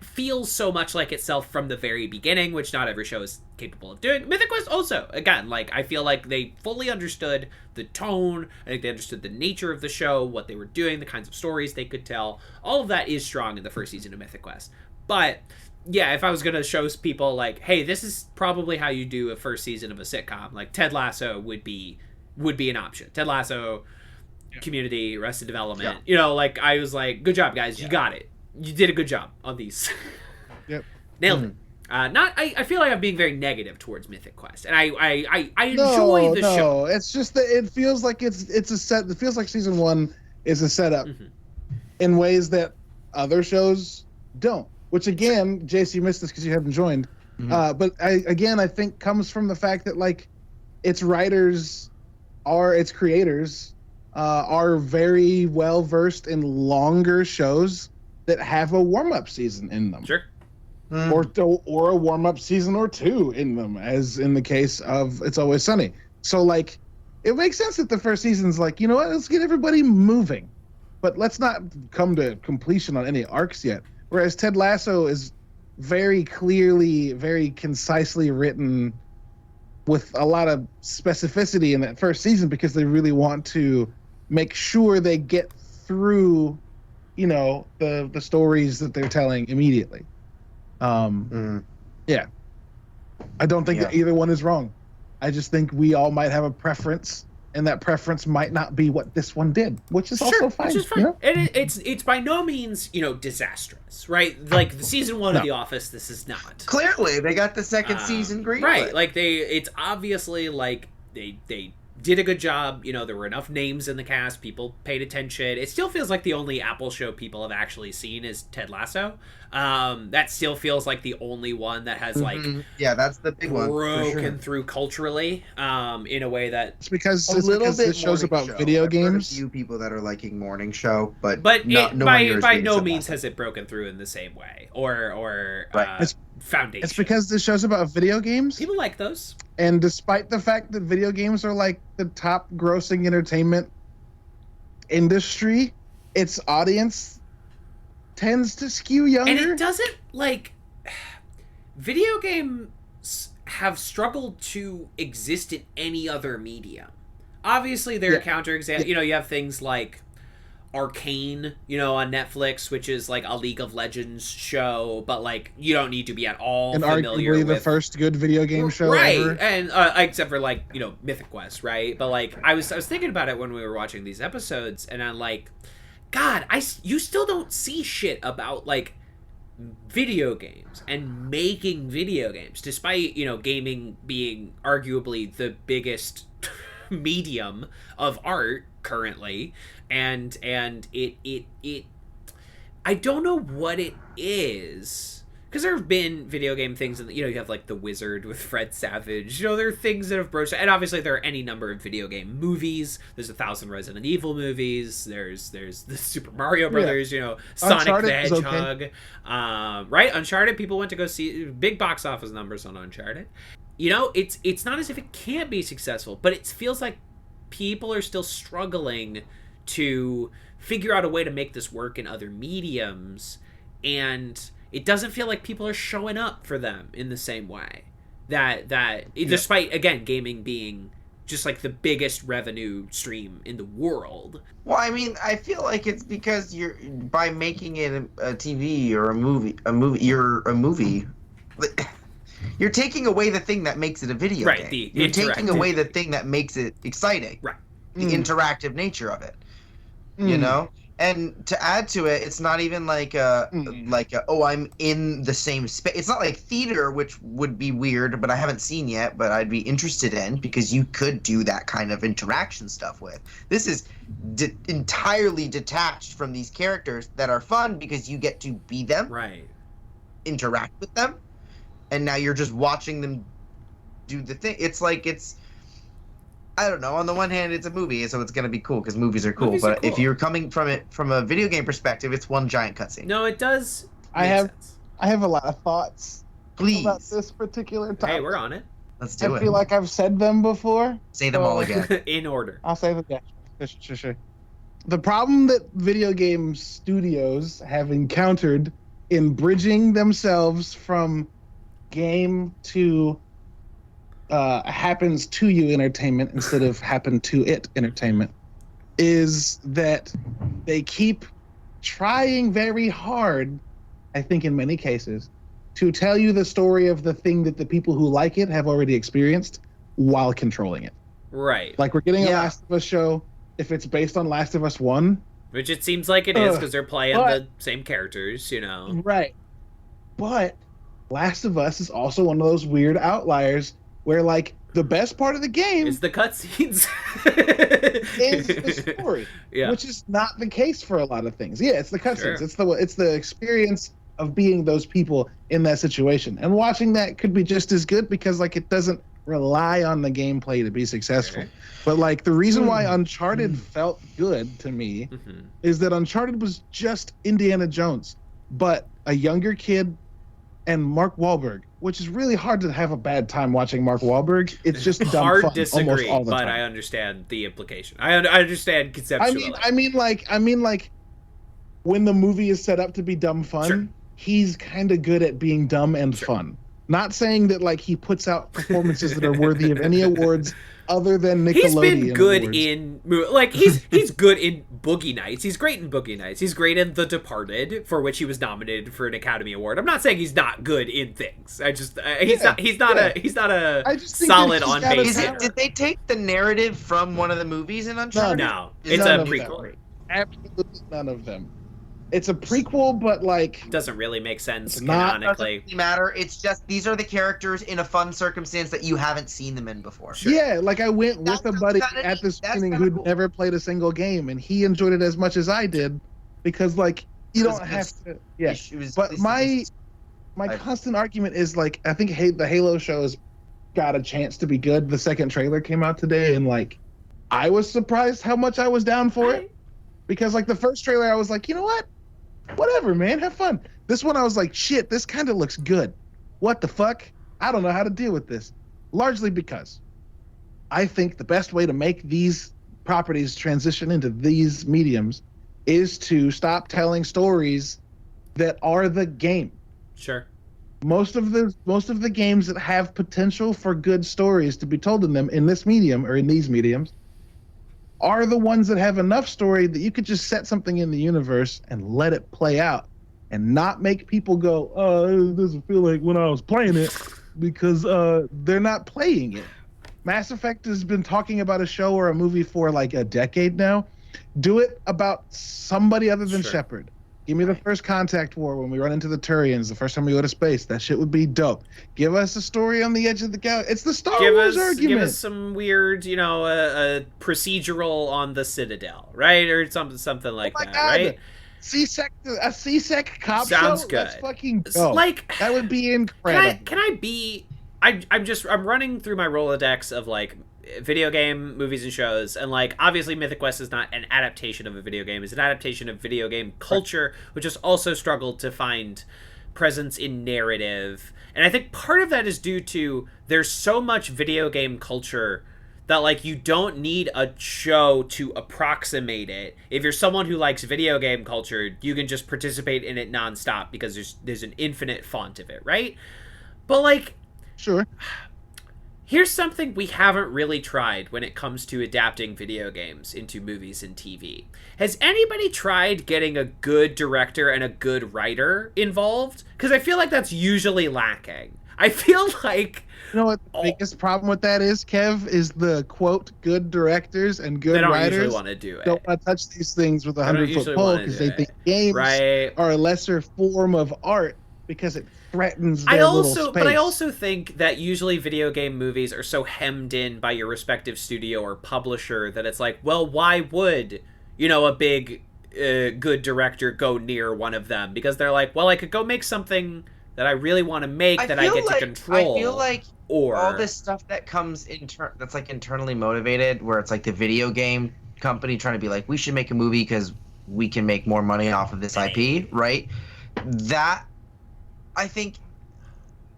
feels so much like itself from the very beginning, which not every show is capable of doing. Mythic Quest also, again, like I feel like they fully understood the tone. I think they understood the nature of the show, what they were doing, the kinds of stories they could tell. All of that is strong in the first season of Mythic Quest. But yeah, if I was gonna show people like, hey, this is probably how you do a first season of a sitcom, like Ted Lasso would be an option. Ted Lasso, Community, Arrested Development. You know, like I was like, good job, guys, you got it. You did a good job on these. Yep. Nailed it. I feel like I'm being very negative towards Mythic Quest, and I enjoy the show. It's just that it feels like it's a set. It feels like season 1 is a setup in ways that other shows don't. Which again, Jace, you missed this because you haven't joined. But I think comes from the fact that like its creators are very well versed in longer shows that have a warm-up season in them. Sure. Or a warm-up season or two in them, as in the case of It's Always Sunny. So like it makes sense that the first season's like, you know what, let's get everybody moving, but let's not come to completion on any arcs yet. Whereas Ted Lasso is very clearly, very concisely written with a lot of specificity in that first season, because they really want to make sure they get through, you know, the stories that they're telling immediately. Yeah. I don't think that either one is wrong. I just think we all might have a preference, and that preference might not be what this one did, which is also fine. Which is fine. You know? And it's by no means, you know, disastrous, right? Like the season 1 of The Office, this is not. Clearly, they got the second season green. Right. Like it's obviously like they did a good job. You know, there were enough names in the cast. People paid attention. It still feels like the only Apple show people have actually seen is Ted Lasso. That still feels like the only one that has like that's the big one, broken through culturally in a way that it's because this show's about video games. A few people that are liking morning show, but by no means has it broken through in the same way or foundation. It's because this show's about video games. People like those. And despite the fact that video games are like the top grossing entertainment industry, its audience tends to skew younger. And it doesn't, like, video games have struggled to exist in any other medium. Obviously, there are counterexamples. You know, you have things like Arcane, you know, on Netflix, which is like a League of Legends show, but like you don't need to be at all familiar with the first good video game show ever. And except for like, you know, Mythic Quest, right? But like I was thinking about it when we were watching these episodes, and I'm like, God, you still don't see shit about like video games and making video games, despite, you know, gaming being arguably the biggest medium of art currently. And it I don't know what it is, because there have been video game things, and you know, you have like The Wizard with Fred Savage, you know, there are things that have broached, and obviously there are any number of video game movies. There's 1,000 Resident Evil movies, there's the Super Mario Brothers, you know, Sonic Uncharted the Hedgehog, right? Uncharted, people went to go see big box office numbers on Uncharted. You know, it's not as if it can't be successful, but it feels like people are still struggling to figure out a way to make this work in other mediums, and it doesn't feel like people are showing up for them in the same way despite, again, gaming being just like the biggest revenue stream in the world. Well, I mean, I feel like it's because by making it a TV or a movie, you're taking away the thing that makes it a video game. You're taking away the thing that makes it exciting. Right. The interactive nature of it. You know? And to add to it, it's not even like I'm in the same space. It's not like theater, which would be weird, but I haven't seen yet, but I'd be interested in, because you could do that kind of interaction stuff with. This is entirely detached from these characters that are fun because you get to be them. Right. Interact with them. And now you're just watching them do the thing. It's like I don't know. On the one hand, it's a movie, so it's going to be cool because movies are cool. But if you're coming from it from a video game perspective, it's one giant cutscene. No, it does. I have a lot of thoughts. Please. About this particular topic. Hey, we're on it. Let's do it. I feel like I've said them before. Say them all again. In order. I'll say them again. Sure. The problem that video game studios have encountered in bridging themselves from game to happens to you entertainment instead of happen to it entertainment is that they keep trying very hard, I think in many cases, to tell you the story of the thing that the people who like it have already experienced while controlling it. Right. Like we're getting a Last of Us show if it's based on Last of Us 1. Which it seems like it is, because they're playing the same characters, you know. Right. But Last of Us is also one of those weird outliers where, like, the best part of the game is the cutscenes. is the story, which is not the case for a lot of things. Yeah, it's the cutscenes. Sure. It's the experience of being those people in that situation. And watching that could be just as good because like it doesn't rely on the gameplay to be successful. Okay. But like the reason why Uncharted felt good to me Mm-hmm. is that Uncharted was just Indiana Jones, but a younger kid and Mark Wahlberg, which is really hard to have a bad time watching Mark Wahlberg. It's just dumb Hard fun disagree, almost all the but time. I understand the implication. I understand conceptually. I mean, like, when the movie is set up to be dumb fun, Sure. he's kind of good at being dumb and Sure. fun. Not saying that like he puts out performances that are worthy of any awards other than Nickelodeon. He's been good awards. in like he's good in Boogie Nights. He's great in Boogie Nights. He's great in The Departed, for which he was nominated for an Academy Award. I'm not saying he's not good in things. I just he's not a I just think solid that he's on got base a- hitter. Did they take the narrative from one of the movies in Uncharted? No, Is it's that a None of them. prequel. Absolutely none of them. It's a prequel, but like Doesn't really make sense It's not- canonically. Doesn't really matter. It's just these are the characters in a fun circumstance that you haven't seen them in before. Sure. yeah, like I went That's with a buddy kinda at the neat. That's screening kinda who'd cool. never played a single game, and he enjoyed it as much as I did because like you It was don't good. have to. Yeah, It was- but my I- constant argument is like I think the Halo show's got a chance to be good. The second trailer came out today, and like I was surprised how much I was down for it because like the first trailer I was like, you know what, whatever, man, have fun. This one I was like, shit, this kind of looks good. What the fuck? I don't know how to deal with this. Largely because I think the best way to make these properties transition into these mediums is to stop telling stories that are the game. Sure. Most of the games that have potential for good stories to be told in them in this medium or in these mediums are the ones that have enough story that you could just set something in the universe and let it play out and not make people go, oh, it doesn't feel like when I was playing it, because they're not playing it. Mass Effect has been talking about a show or a movie for like a decade now. Do it about somebody other than Sure. Shepard. Give me the first Contact War when we run into the Turians, the first time we go to space. That shit would be dope. Give us a story on the edge of the galaxy. It's the Star Wars argument. Give us some weird, a procedural on the Citadel, right, or something like my that, God. right? A C-Sec cop Sounds show? good. Let's fucking It's go. like That would be incredible. Can I be? I'm running through my Rolodex of like video game movies and shows, and like obviously Mythic Quest is not an adaptation of a video game; it's an adaptation of video game culture, which has also struggled to find presence in narrative. And I think part of that is due to there's so much video game culture that like you don't need a show to approximate it. If you're someone who likes video game culture, you can just participate in it nonstop because there's an infinite font of it, right? But like, Sure. here's something we haven't really tried when it comes to adapting video games into movies and TV. Has anybody tried getting a good director and a good writer involved? Because I feel like that's usually lacking. I feel like You know what the biggest problem with that is, Kev, is the quote good directors and they good don't writers usually want to do it. don't want to touch these things with a They don't 100-foot usually pole wanna because do they it. think games Right. are a lesser form of art because it threatens their I little space. also think that usually video game movies are so hemmed in by your respective studio or publisher that it's like, well, why would, a big good director go near one of them? Because they're like, well, I could go make something that I really want to make that I get to control. I feel like or all this stuff that comes that's like internally motivated, where it's like the video game company trying to be like, we should make a movie because we can make more money off of this IP, right? That, I think,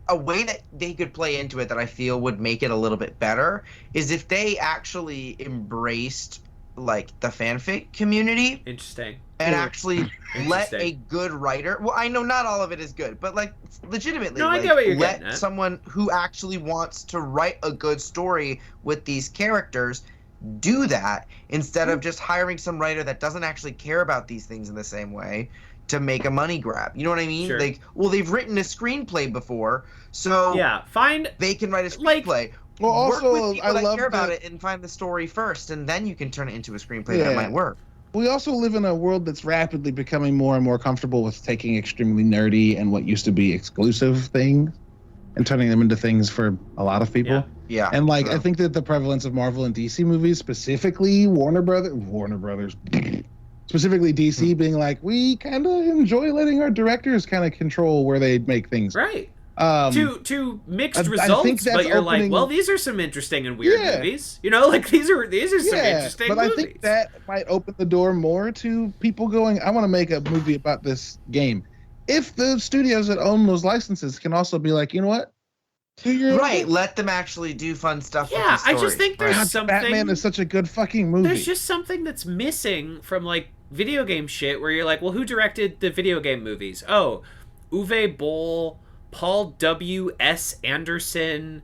a way that they could play into it that I feel would make it a little bit better is if they actually embraced like the fanfic community interesting. and actually let a Interesting. good writer, well, I know not all of it is good, but like legitimately, No, I like, get what you're let getting at. someone who actually wants to write a good story with these characters do that instead of just hiring some writer that doesn't actually care about these things in the same way to make a money grab. You know what I mean? Sure. Like, well, they've written a screenplay before, so Yeah, find they can write a Like- screenplay. Well, also, work with people I that love care about that- it and find the story first, and then you can turn it into a screenplay Yeah. that might work. We also live in a world that's rapidly becoming more and more comfortable with taking extremely nerdy and what used to be exclusive things and turning them into things for a lot of people. Yeah. Yeah, And like, true. I think that the prevalence of Marvel and DC movies, specifically Warner Brothers, specifically DC being like, we kind of enjoy letting our directors kind of control where they make things. Right. To mixed results, I think that's but you're opening... like, well, these are some interesting and weird movies. You know, like these are some interesting but movies. I think that might open the door more to people going, I want to make a movie about this game. If the studios that own those licenses can also be like, you know what? Right, let them actually do fun stuff. Yeah, with the story. I just think there's something. Batman is such a good fucking movie. There's just something that's missing from like video game shit, where you're like, well, who directed the video game movies? Oh, Uwe Boll, Paul W.S. Anderson,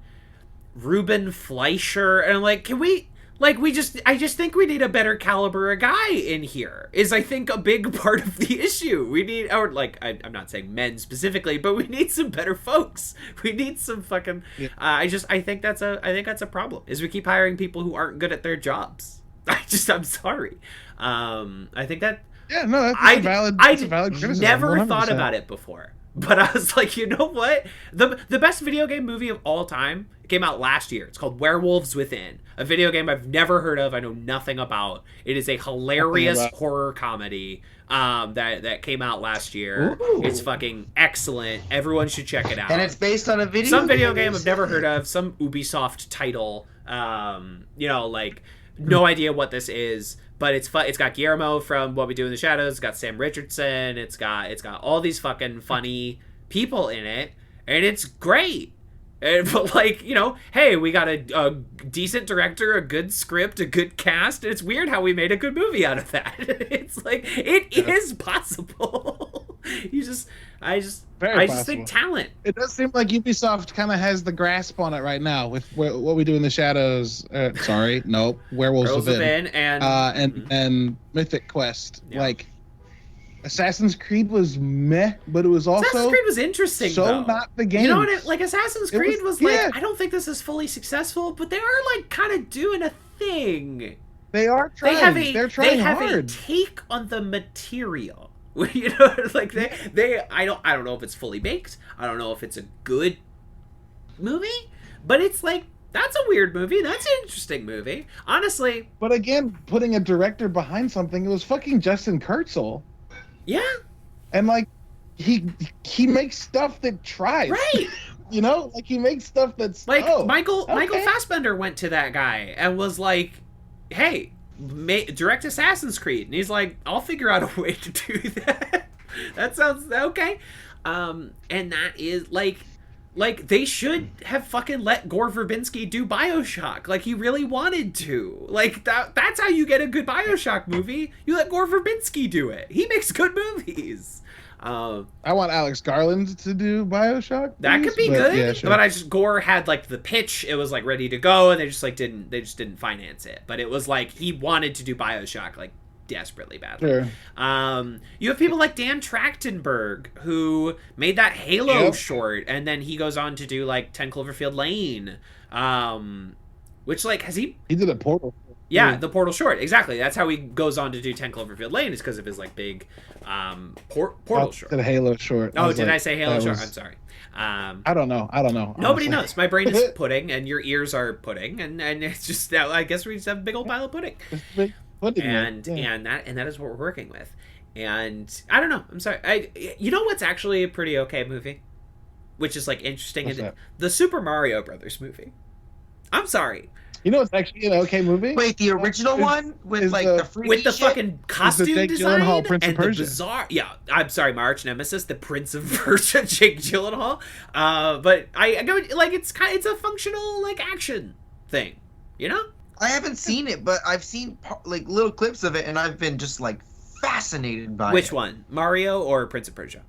Ruben Fleischer, and I'm like, can we? Like, I just think we need a better caliber of guy in here, is I think a big part of the issue. We need, or like, I'm not saying men specifically, but we need some better folks. We need some fucking, I think that's a problem, is we keep hiring people who aren't good at their jobs. I'm sorry. I think that, yeah, no, that's a valid criticism. Never 100%. thought about it before. But I was like, you know what? The best video game movie of all time came out last year. It's called Werewolves Within, a video game I've never heard of. I know nothing about. It is a hilarious horror comedy that came out last year. Ooh. It's fucking excellent. Everyone should check it out. And it's based on a video. Some video game I've never heard of. Some Ubisoft title. You know, like no idea what this is. But it's fun. It's got Guillermo from What We Do in the Shadows. It's got Sam Richardson. It's got all these fucking funny people in it, and it's great. But like, you know, hey, we got a decent director, a good script, a good cast. And it's weird how we made a good movie out of that. It's like it is possible. I just think talent. It does seem like Ubisoft kind of has the grasp on it right now with What We Do in the Shadows. Werewolves Within, and Mythic Quest. Yeah. Like, Assassin's Creed was meh, but it was also Assassin's Creed was interesting. So not the game. You know what? Like Assassin's Creed was like, I don't think this is fully successful, but they are like kind of doing a thing. They are trying. They're trying hard. They have a take on the material. You know, like I don't know if it's fully baked. I don't know if it's a good movie, but it's like, that's a weird movie. That's an interesting movie, honestly. But again, putting a director behind something, it was fucking Justin Kurzel. Yeah. And like he makes stuff that tries. Right. You know, like he makes stuff that's like Michael Fassbender went to that guy and was like, "Hey, direct Assassin's Creed." And he's like, "I'll figure out a way to do that." That sounds okay. And that is like they should have fucking let Gore Verbinski do BioShock. Like, he really wanted to. Like, that's how you get a good BioShock movie. You let Gore Verbinski do it. He makes good movies. I want Alex Garland to do BioShock. That could be good. Yeah, sure. But Gore had like the pitch. It was like ready to go, and they just didn't finance it. But it was like he wanted to do BioShock like desperately badly. Sure. You have people like Dan Trachtenberg, who made that Halo short, and then he goes on to do like 10 Cloverfield Lane, which like he did a Portal. Yeah, the Portal short, exactly. That's how he goes on to do 10 Cloverfield Lane, is because of his like big Portal short. The Halo short. Oh, did I say Halo short? I'm sorry. I don't know. Nobody knows. My brain is pudding, and your ears are pudding, and it's just, I guess we just have a big old pile of pudding. And that is what we're working with. And I don't know. I'm sorry. You know what's actually a pretty okay movie, which is like interesting. The Super Mario Brothers movie. I'm sorry. You know what's actually an okay movie? Wait, the original one with like the fucking costume design and the bizarre. Yeah, I'm sorry, my arch nemesis, the Prince of Persia, Jake Gyllenhaal. But I go like it's a functional like action thing, you know. I haven't seen it, but I've seen like little clips of it, and I've been just like fascinated by it. Which one, Mario or Prince of Persia?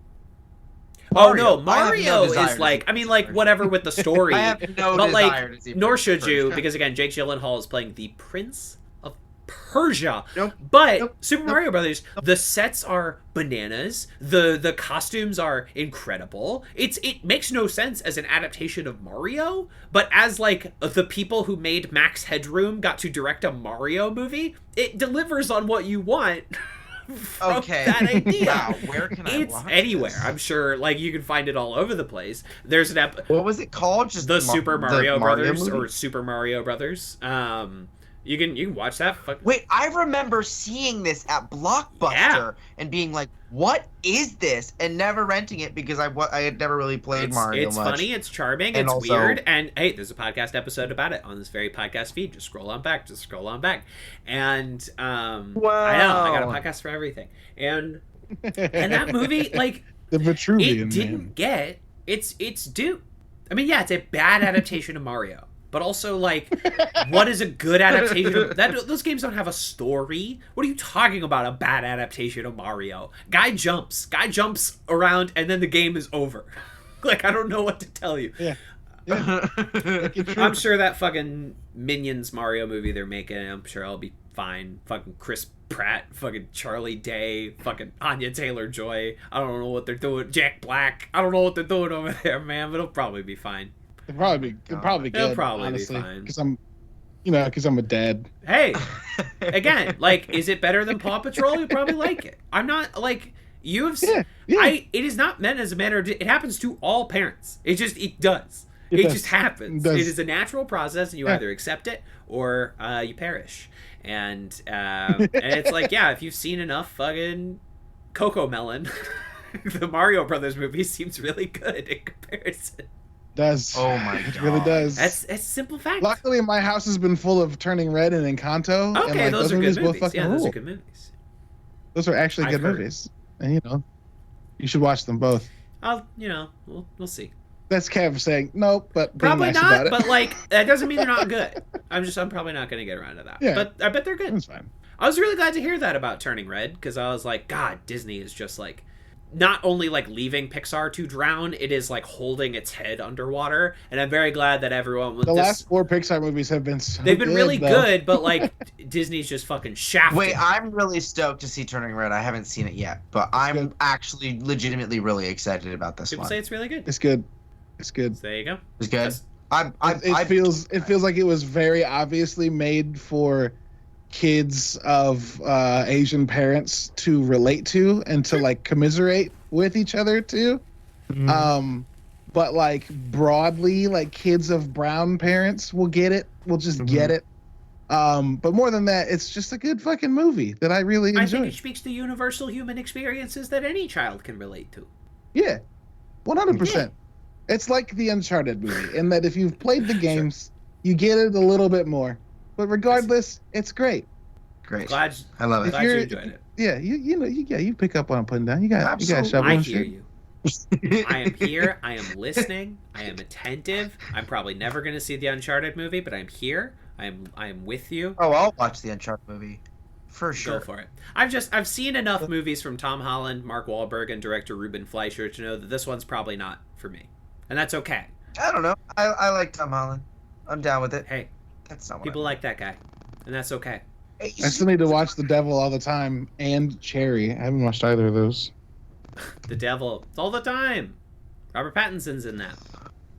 Mario. Oh no, Mario is like, I mean, like whatever with the story. I have no but desire like, to see nor Prince should of you, Persia. because again, Jake Gyllenhaal is playing the Prince of Persia. Nope. But Super Mario Brothers, the sets are bananas. The costumes are incredible. It makes no sense as an adaptation of Mario, but as like the people who made Max Headroom got to direct a Mario movie, it delivers on what you want. That idea. Wow, where can I watch anywhere. this? I'm sure like you can find it all over the place. There's an What was it called? Just the Super Mario Brothers movie? or Super Mario Brothers. You can watch that. Wait, I remember seeing this at Blockbuster and being like, "What is this?" and never renting it because I had never really played Mario It's much. funny, it's charming, And it's also- weird, and hey, there's a podcast episode about it on this very podcast feed. Just scroll on back, and Wow. I know I got a podcast for everything, and that movie, like, the Vitruvian it didn't get its due. I mean, yeah, it's a bad adaptation of Mario. But also, like, what is a good adaptation of that? Those games don't have a story. What are you talking about? A bad adaptation of Mario? Guy jumps around, and then the game is over. Like, I don't know what to tell you. Yeah. I'm sure that fucking Minions Mario movie they're making, I'm sure I'll be fine. Fucking Chris Pratt, fucking Charlie Day, fucking Anya Taylor-Joy. I don't know what they're doing. Jack Black. I don't know what they're doing over there, man, but it'll probably be fine. It'll probably be good. It'll probably honestly, be fine. Because I'm a dad. Hey, again, like, is it better than Paw Patrol? You probably like it. I'm not, like, you have... Yeah. It is not meant as a manner... It happens to all parents. It does. It just happens. It is a natural process, and you either accept it or you perish. And it's like, yeah, if you've seen enough fucking Coco Melon, the Mario Brothers movie seems really good in comparison. Does. Oh my god. It really does. That's simple fact. Luckily, my house has been full of Turning Red and Encanto. Okay, and, like, those are movies good both movies. fucking Yeah, rule. those are good movies. Those are actually I've good heard. movies. And, you should watch them both. We'll see. That's Kev saying, nope, but being Probably nice not, about it. but, like, that doesn't mean they're not good. I'm probably not going to get around to that. Yeah. But I bet they're good. That's fine. I was really glad to hear that about Turning Red, because I was like, God, Disney is just, like, not only, like, leaving Pixar to drown, it is, like, holding its head underwater, and I'm very glad that everyone... The last 4 Pixar movies have been so They've been good, really though. good, but, like, Disney's just fucking shafting. Wait, I'm really stoked to see Turning Red. I haven't seen it yet, but I'm good. actually legitimately really excited about this People one. say it's really good. It's good. It's good. So there you go. It's good. Yes. I It feels like it was very obviously made for kids of Asian parents to relate to and to like commiserate with each other too. But like broadly, like kids of brown parents will get it. Will just get it. But more than that, it's just a good fucking movie that I really enjoy. I think it speaks to universal human experiences that any child can relate to. Yeah, 100%. It's like the Uncharted movie in that if you've played the games, you get it a little bit more. But regardless, it's great. Great. Glad I love it. Glad you enjoyed it. Yeah, you pick up what I'm putting down. You got Absolutely. shovel I and hear shit. you. I am here. I am listening. I am attentive. I'm probably never going to see the Uncharted movie, but I'm here. I am with you. Oh, I'll watch the Uncharted movie. For sure. Go for it. I've seen enough movies from Tom Holland, Mark Wahlberg, and director Ruben Fleischer to know that this one's probably not for me, and that's okay. I don't know. I like Tom Holland. I'm down with it. Hey, That's not what people like that guy, and that's okay. I still need to watch The Devil All the Time and Cherry. I haven't watched either of those. The Devil, all the time. Robert Pattinson's in that.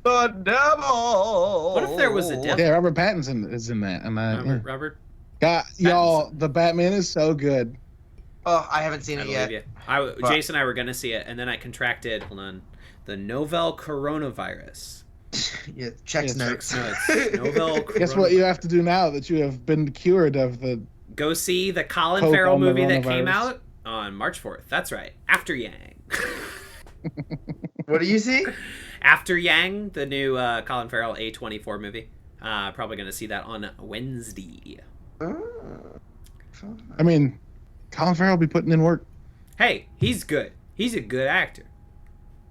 The devil. What if there was a devil? Yeah, Robert Pattinson is in that. And Robert. God, y'all, the Batman is so good. Oh, I haven't seen I it believe yet. you. Jason and I were gonna see it, and then I contracted. Hold on, the novel coronavirus. Yeah, checks Yeah, notes. No, it's novel. Guess what you have to do now that you have been cured of the... Go see the Colin Coke Farrell on the movie that came coronavirus. out on March 4th. That's right. After Yang. What do you see? After Yang, the new Colin Farrell A24 movie. Probably going to see that on Wednesday. I mean, Colin Farrell will be putting in work. Hey, he's good. He's a good actor.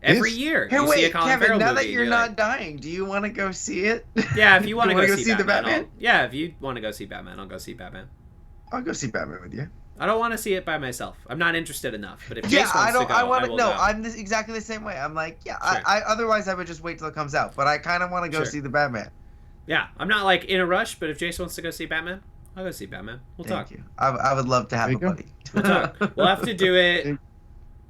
Every Yes. year, Hey, you see a wait, Colin Kevin, Farrell now movie. that you're not dying, do you want to go see it? Yeah, if you want to wanna go see the Batman? Yeah, if you want to go see Batman, I'll go see Batman. I'll go see Batman with you. I don't want to see it by myself. I'm not interested enough. But if Yeah, Jace wants I don't. to go, I want to. will No, go. I'm exactly the same way. I'm like, yeah. Sure. I otherwise I would just wait till it comes out. But I kind of want to go Sure. see the Batman. Yeah, I'm not like in a rush. But if Jace wants to go see Batman, I'll go see Batman. We'll Thank talk. you. I would love to have There a you go. buddy. We'll talk. We'll have to do it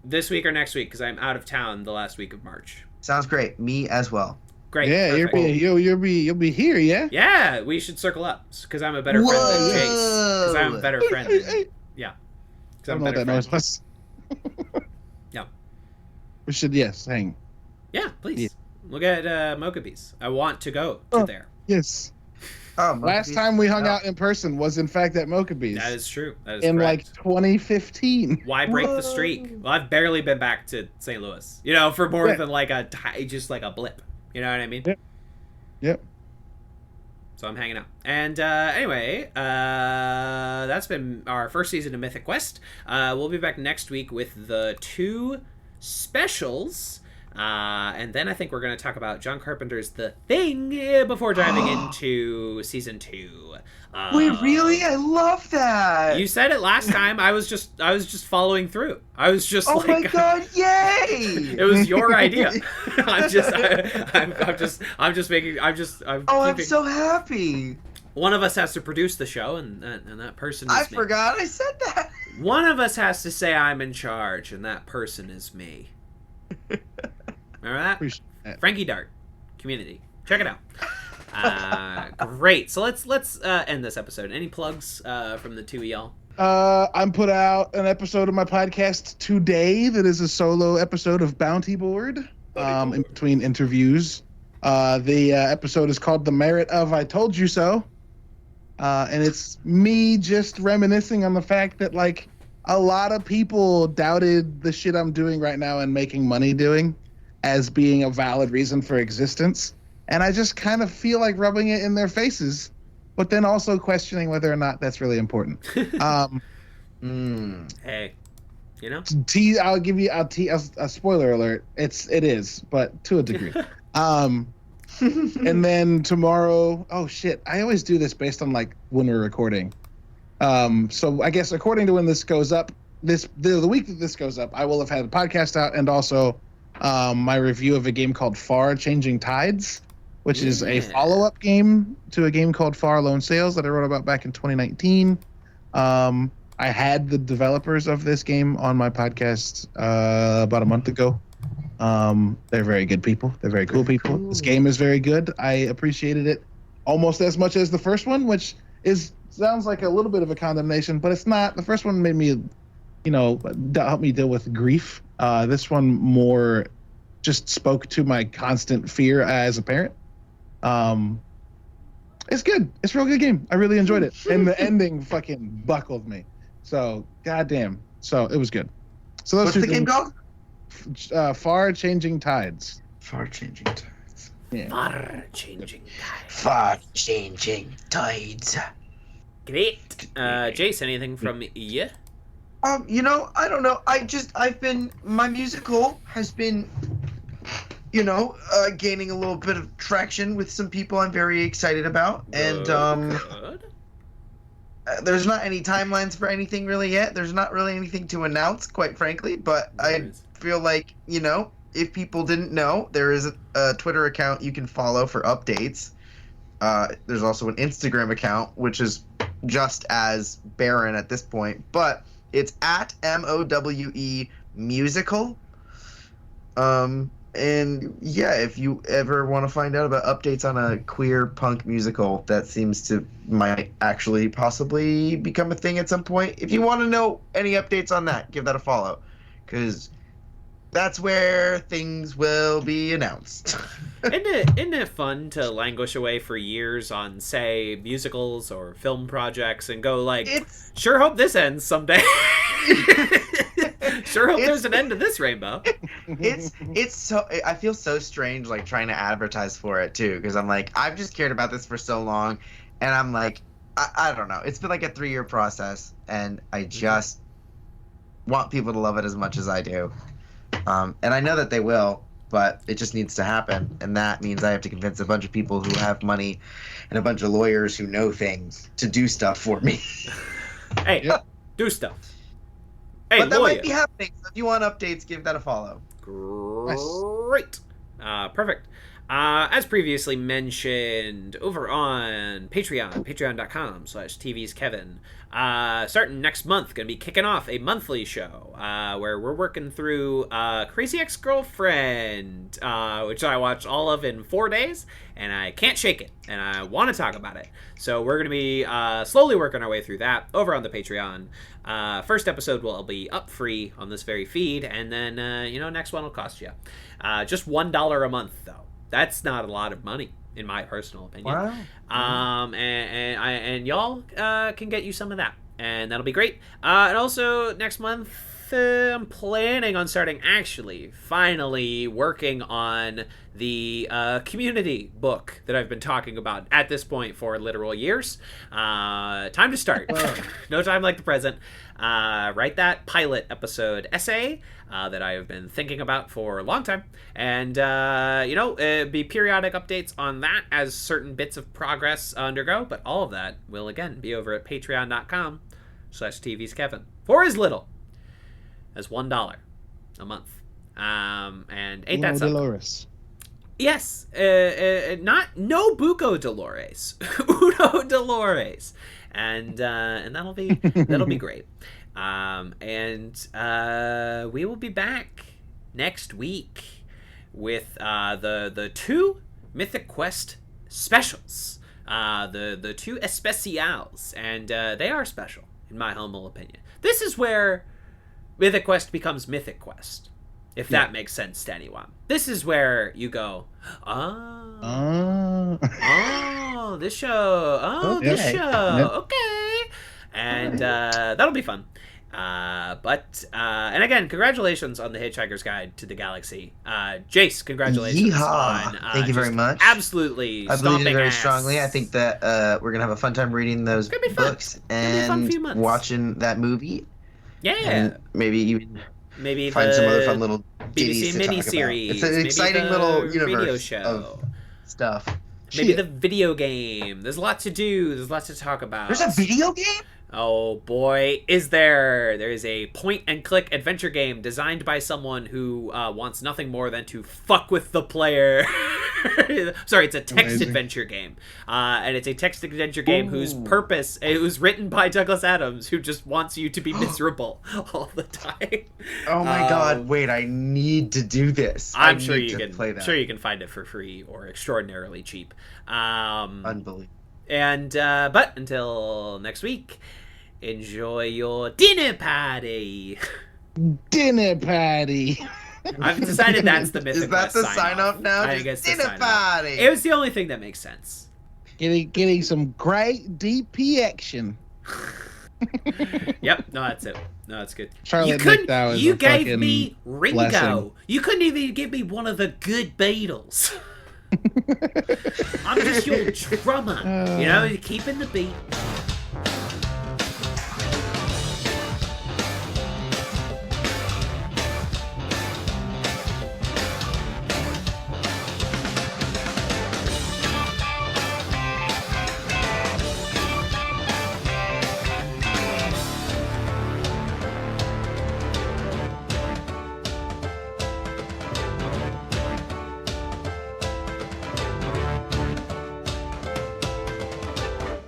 this week or next week because I'm out of town the last week of March. Sounds great. Me as well. Great. Yeah, perfect. you'll be here, yeah? Yeah, we should circle up because I'm a better friend than Whoa. Jace. Because I'm a better friend. Than, yeah. Because I I'm don't a know what better that friend. noise was. Yeah. We should, yes, hang. Yeah, please. Yeah. Look at Mocha Bees. I want to go to Oh. there. Yes. Oh, Last time we hung out in person was in fact at Mokabee's. That is true. That is in correct. like 2015. Why break the streak? Well, I've barely been back to St. Louis, for more than like just like a blip. You know what I mean? Yep. So I'm hanging out. And anyway, that's been our first season of Mythic Quest. We'll be back next week with the 2 specials. And then I think we're going to talk about John Carpenter's The Thing before diving into season 2. Wait, really? I love that. You said it last time. I was just following through. I was just oh my god, yay! It was your idea. I'm so happy. One of us has to produce the show, and that person is me. I forgot I said that. One of us has to say I'm in charge, and that person is me. Remember that? Frankie Dart, Community. Check it out. Great. So let's end this episode. Any plugs from the 2 of y'all? I'm put out an episode of my podcast today that is a solo episode of Bounty Board. In between interviews. The episode is called The Merit of I Told You So. And it's me just reminiscing on the fact that like a lot of people doubted the shit I'm doing right now and making money doing as being a valid reason for existence. And I just kind of feel like rubbing it in their faces, but then also questioning whether or not that's really important. Hey, I'll give you a spoiler alert. It is, but to a degree. And then tomorrow, oh shit, I always do this based on like when we're recording. So I guess according to when this goes up, the week that this goes up, I will have had a podcast out and also my review of a game called Far Changing Tides, which is a follow-up game to a game called Far Lone Sails that I wrote about back in 2019. I had the developers of this game on my podcast about a month ago. They're very good people. They're very cool people. This game is very good. I appreciated it almost as much as the first one, which sounds like a little bit of a condemnation, but it's not. The first one made me, help me deal with grief. This one more just spoke to my constant fear as a parent. It's good. It's a real good game. I really enjoyed it. And the ending fucking buckled me. So, goddamn. So, it was good. So those What's the game called? Far Changing Tides. Far Changing Tides. Yeah. Far Changing Tides. Far Changing Tides. Great. Jace, anything from you? I don't know. My musical has been, gaining a little bit of traction with some people I'm very excited about. And, Good. there's not any timelines for anything really yet. There's not really anything to announce, quite frankly, but I feel like, if people didn't know, there is a Twitter account you can follow for updates. There's also an Instagram account, which is just as barren at this point, but it's at MOWE Musical. And yeah, if you ever want to find out about updates on a queer punk musical that might actually possibly become a thing at some point, if you want to know any updates on that, give that a follow, because that's where things will be announced. Isn't it fun to languish away for years on, say, musicals or film projects and go like, sure hope this ends someday. Sure hope there's an end to this rainbow. It's so, I feel so strange like trying to advertise for it too, because I'm like, I've just cared about this for so long, and I'm like, I don't know, it's been like a 3-year process, and I just want people to love it as much as I do. And I know that they will, but it just needs to happen, and that means I have to convince a bunch of people who have money and a bunch of lawyers who know things to do stuff for me. Hey, do stuff. Hey, but that lawyer. might be happening, so if you want updates, give that a follow. Great. Perfect. As previously mentioned, over on Patreon, patreon.com/TVsKevin. Starting next month, going to be kicking off a monthly show where we're working through Crazy Ex-Girlfriend, which I watched all of in 4 days, and I can't shake it, and I want to talk about it. So we're going to be slowly working our way through that over on the Patreon. First episode will be up free on this very feed, and then, next one will cost you. Just $1 a month, though. That's not a lot of money. in my personal opinion. Wow. And y'all can get you some of that, and that'll be great. And also next month, I'm planning on finally working on the community book that I've been talking about at this point for literal years. Time to start. No time like the present. Write that pilot episode essay that I have been thinking about for a long time. And, be periodic updates on that as certain bits of progress undergo. But all of that will, again, be over at patreon.com/TVsKevin for as little as $1 a month. And ain't that something? Dolores. Yes, no Buco Dolores, Uno Dolores, and that'll be great. We will be back next week with the 2 Mythic Quest specials, the 2 especials, and they are special in my humble opinion. This is where Mythic Quest becomes Mythic Quest, if that makes sense to anyone. This is where you go, this show, okay. And that'll be fun. And again, congratulations on the Hitchhiker's Guide to the Galaxy. Jace, congratulations. Yeehaw. Thank you very much. Absolutely. I believe it very ass. strongly. I think that we're going to have a fun time reading those books and watching that movie. Yeah. And maybe even maybe find some other fun little BBC miniseries. It's an exciting little universe of stuff. Maybe the video game. There's lots to do. There's lots to talk about. There's a video game? Oh boy, is there. There is a point-and-click adventure game designed by someone who wants nothing more than to fuck with the player. Sorry, it's a text adventure game. And it's a text adventure game whose purpose, it was written by Douglas Adams, who just wants you to be miserable all the time. Oh my god, wait, I need to do this. I'm sure you can play that. I'm sure you can find it for free or extraordinarily cheap. Unbelievable. And but until next week, enjoy your dinner party. Dinner party. I've decided that's the Mythic Is that Quest the sign up now? I guess dinner party. It was the only thing that makes sense. Getting some great DP action. Yep. No, that's it. No, that's good. You gave me Ringo. blessing. You couldn't even give me one of the good Beatles. I'm just your drummer. Keeping the beat.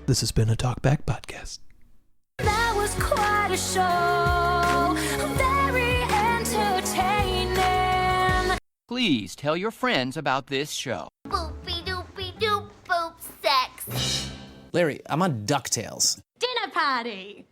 This has been a Talkback Podcast. That was quite a show. Very entertaining. Please tell your friends about this show. Boopy doopy doop boop sex. Larry, I'm on DuckTales. Dinner party.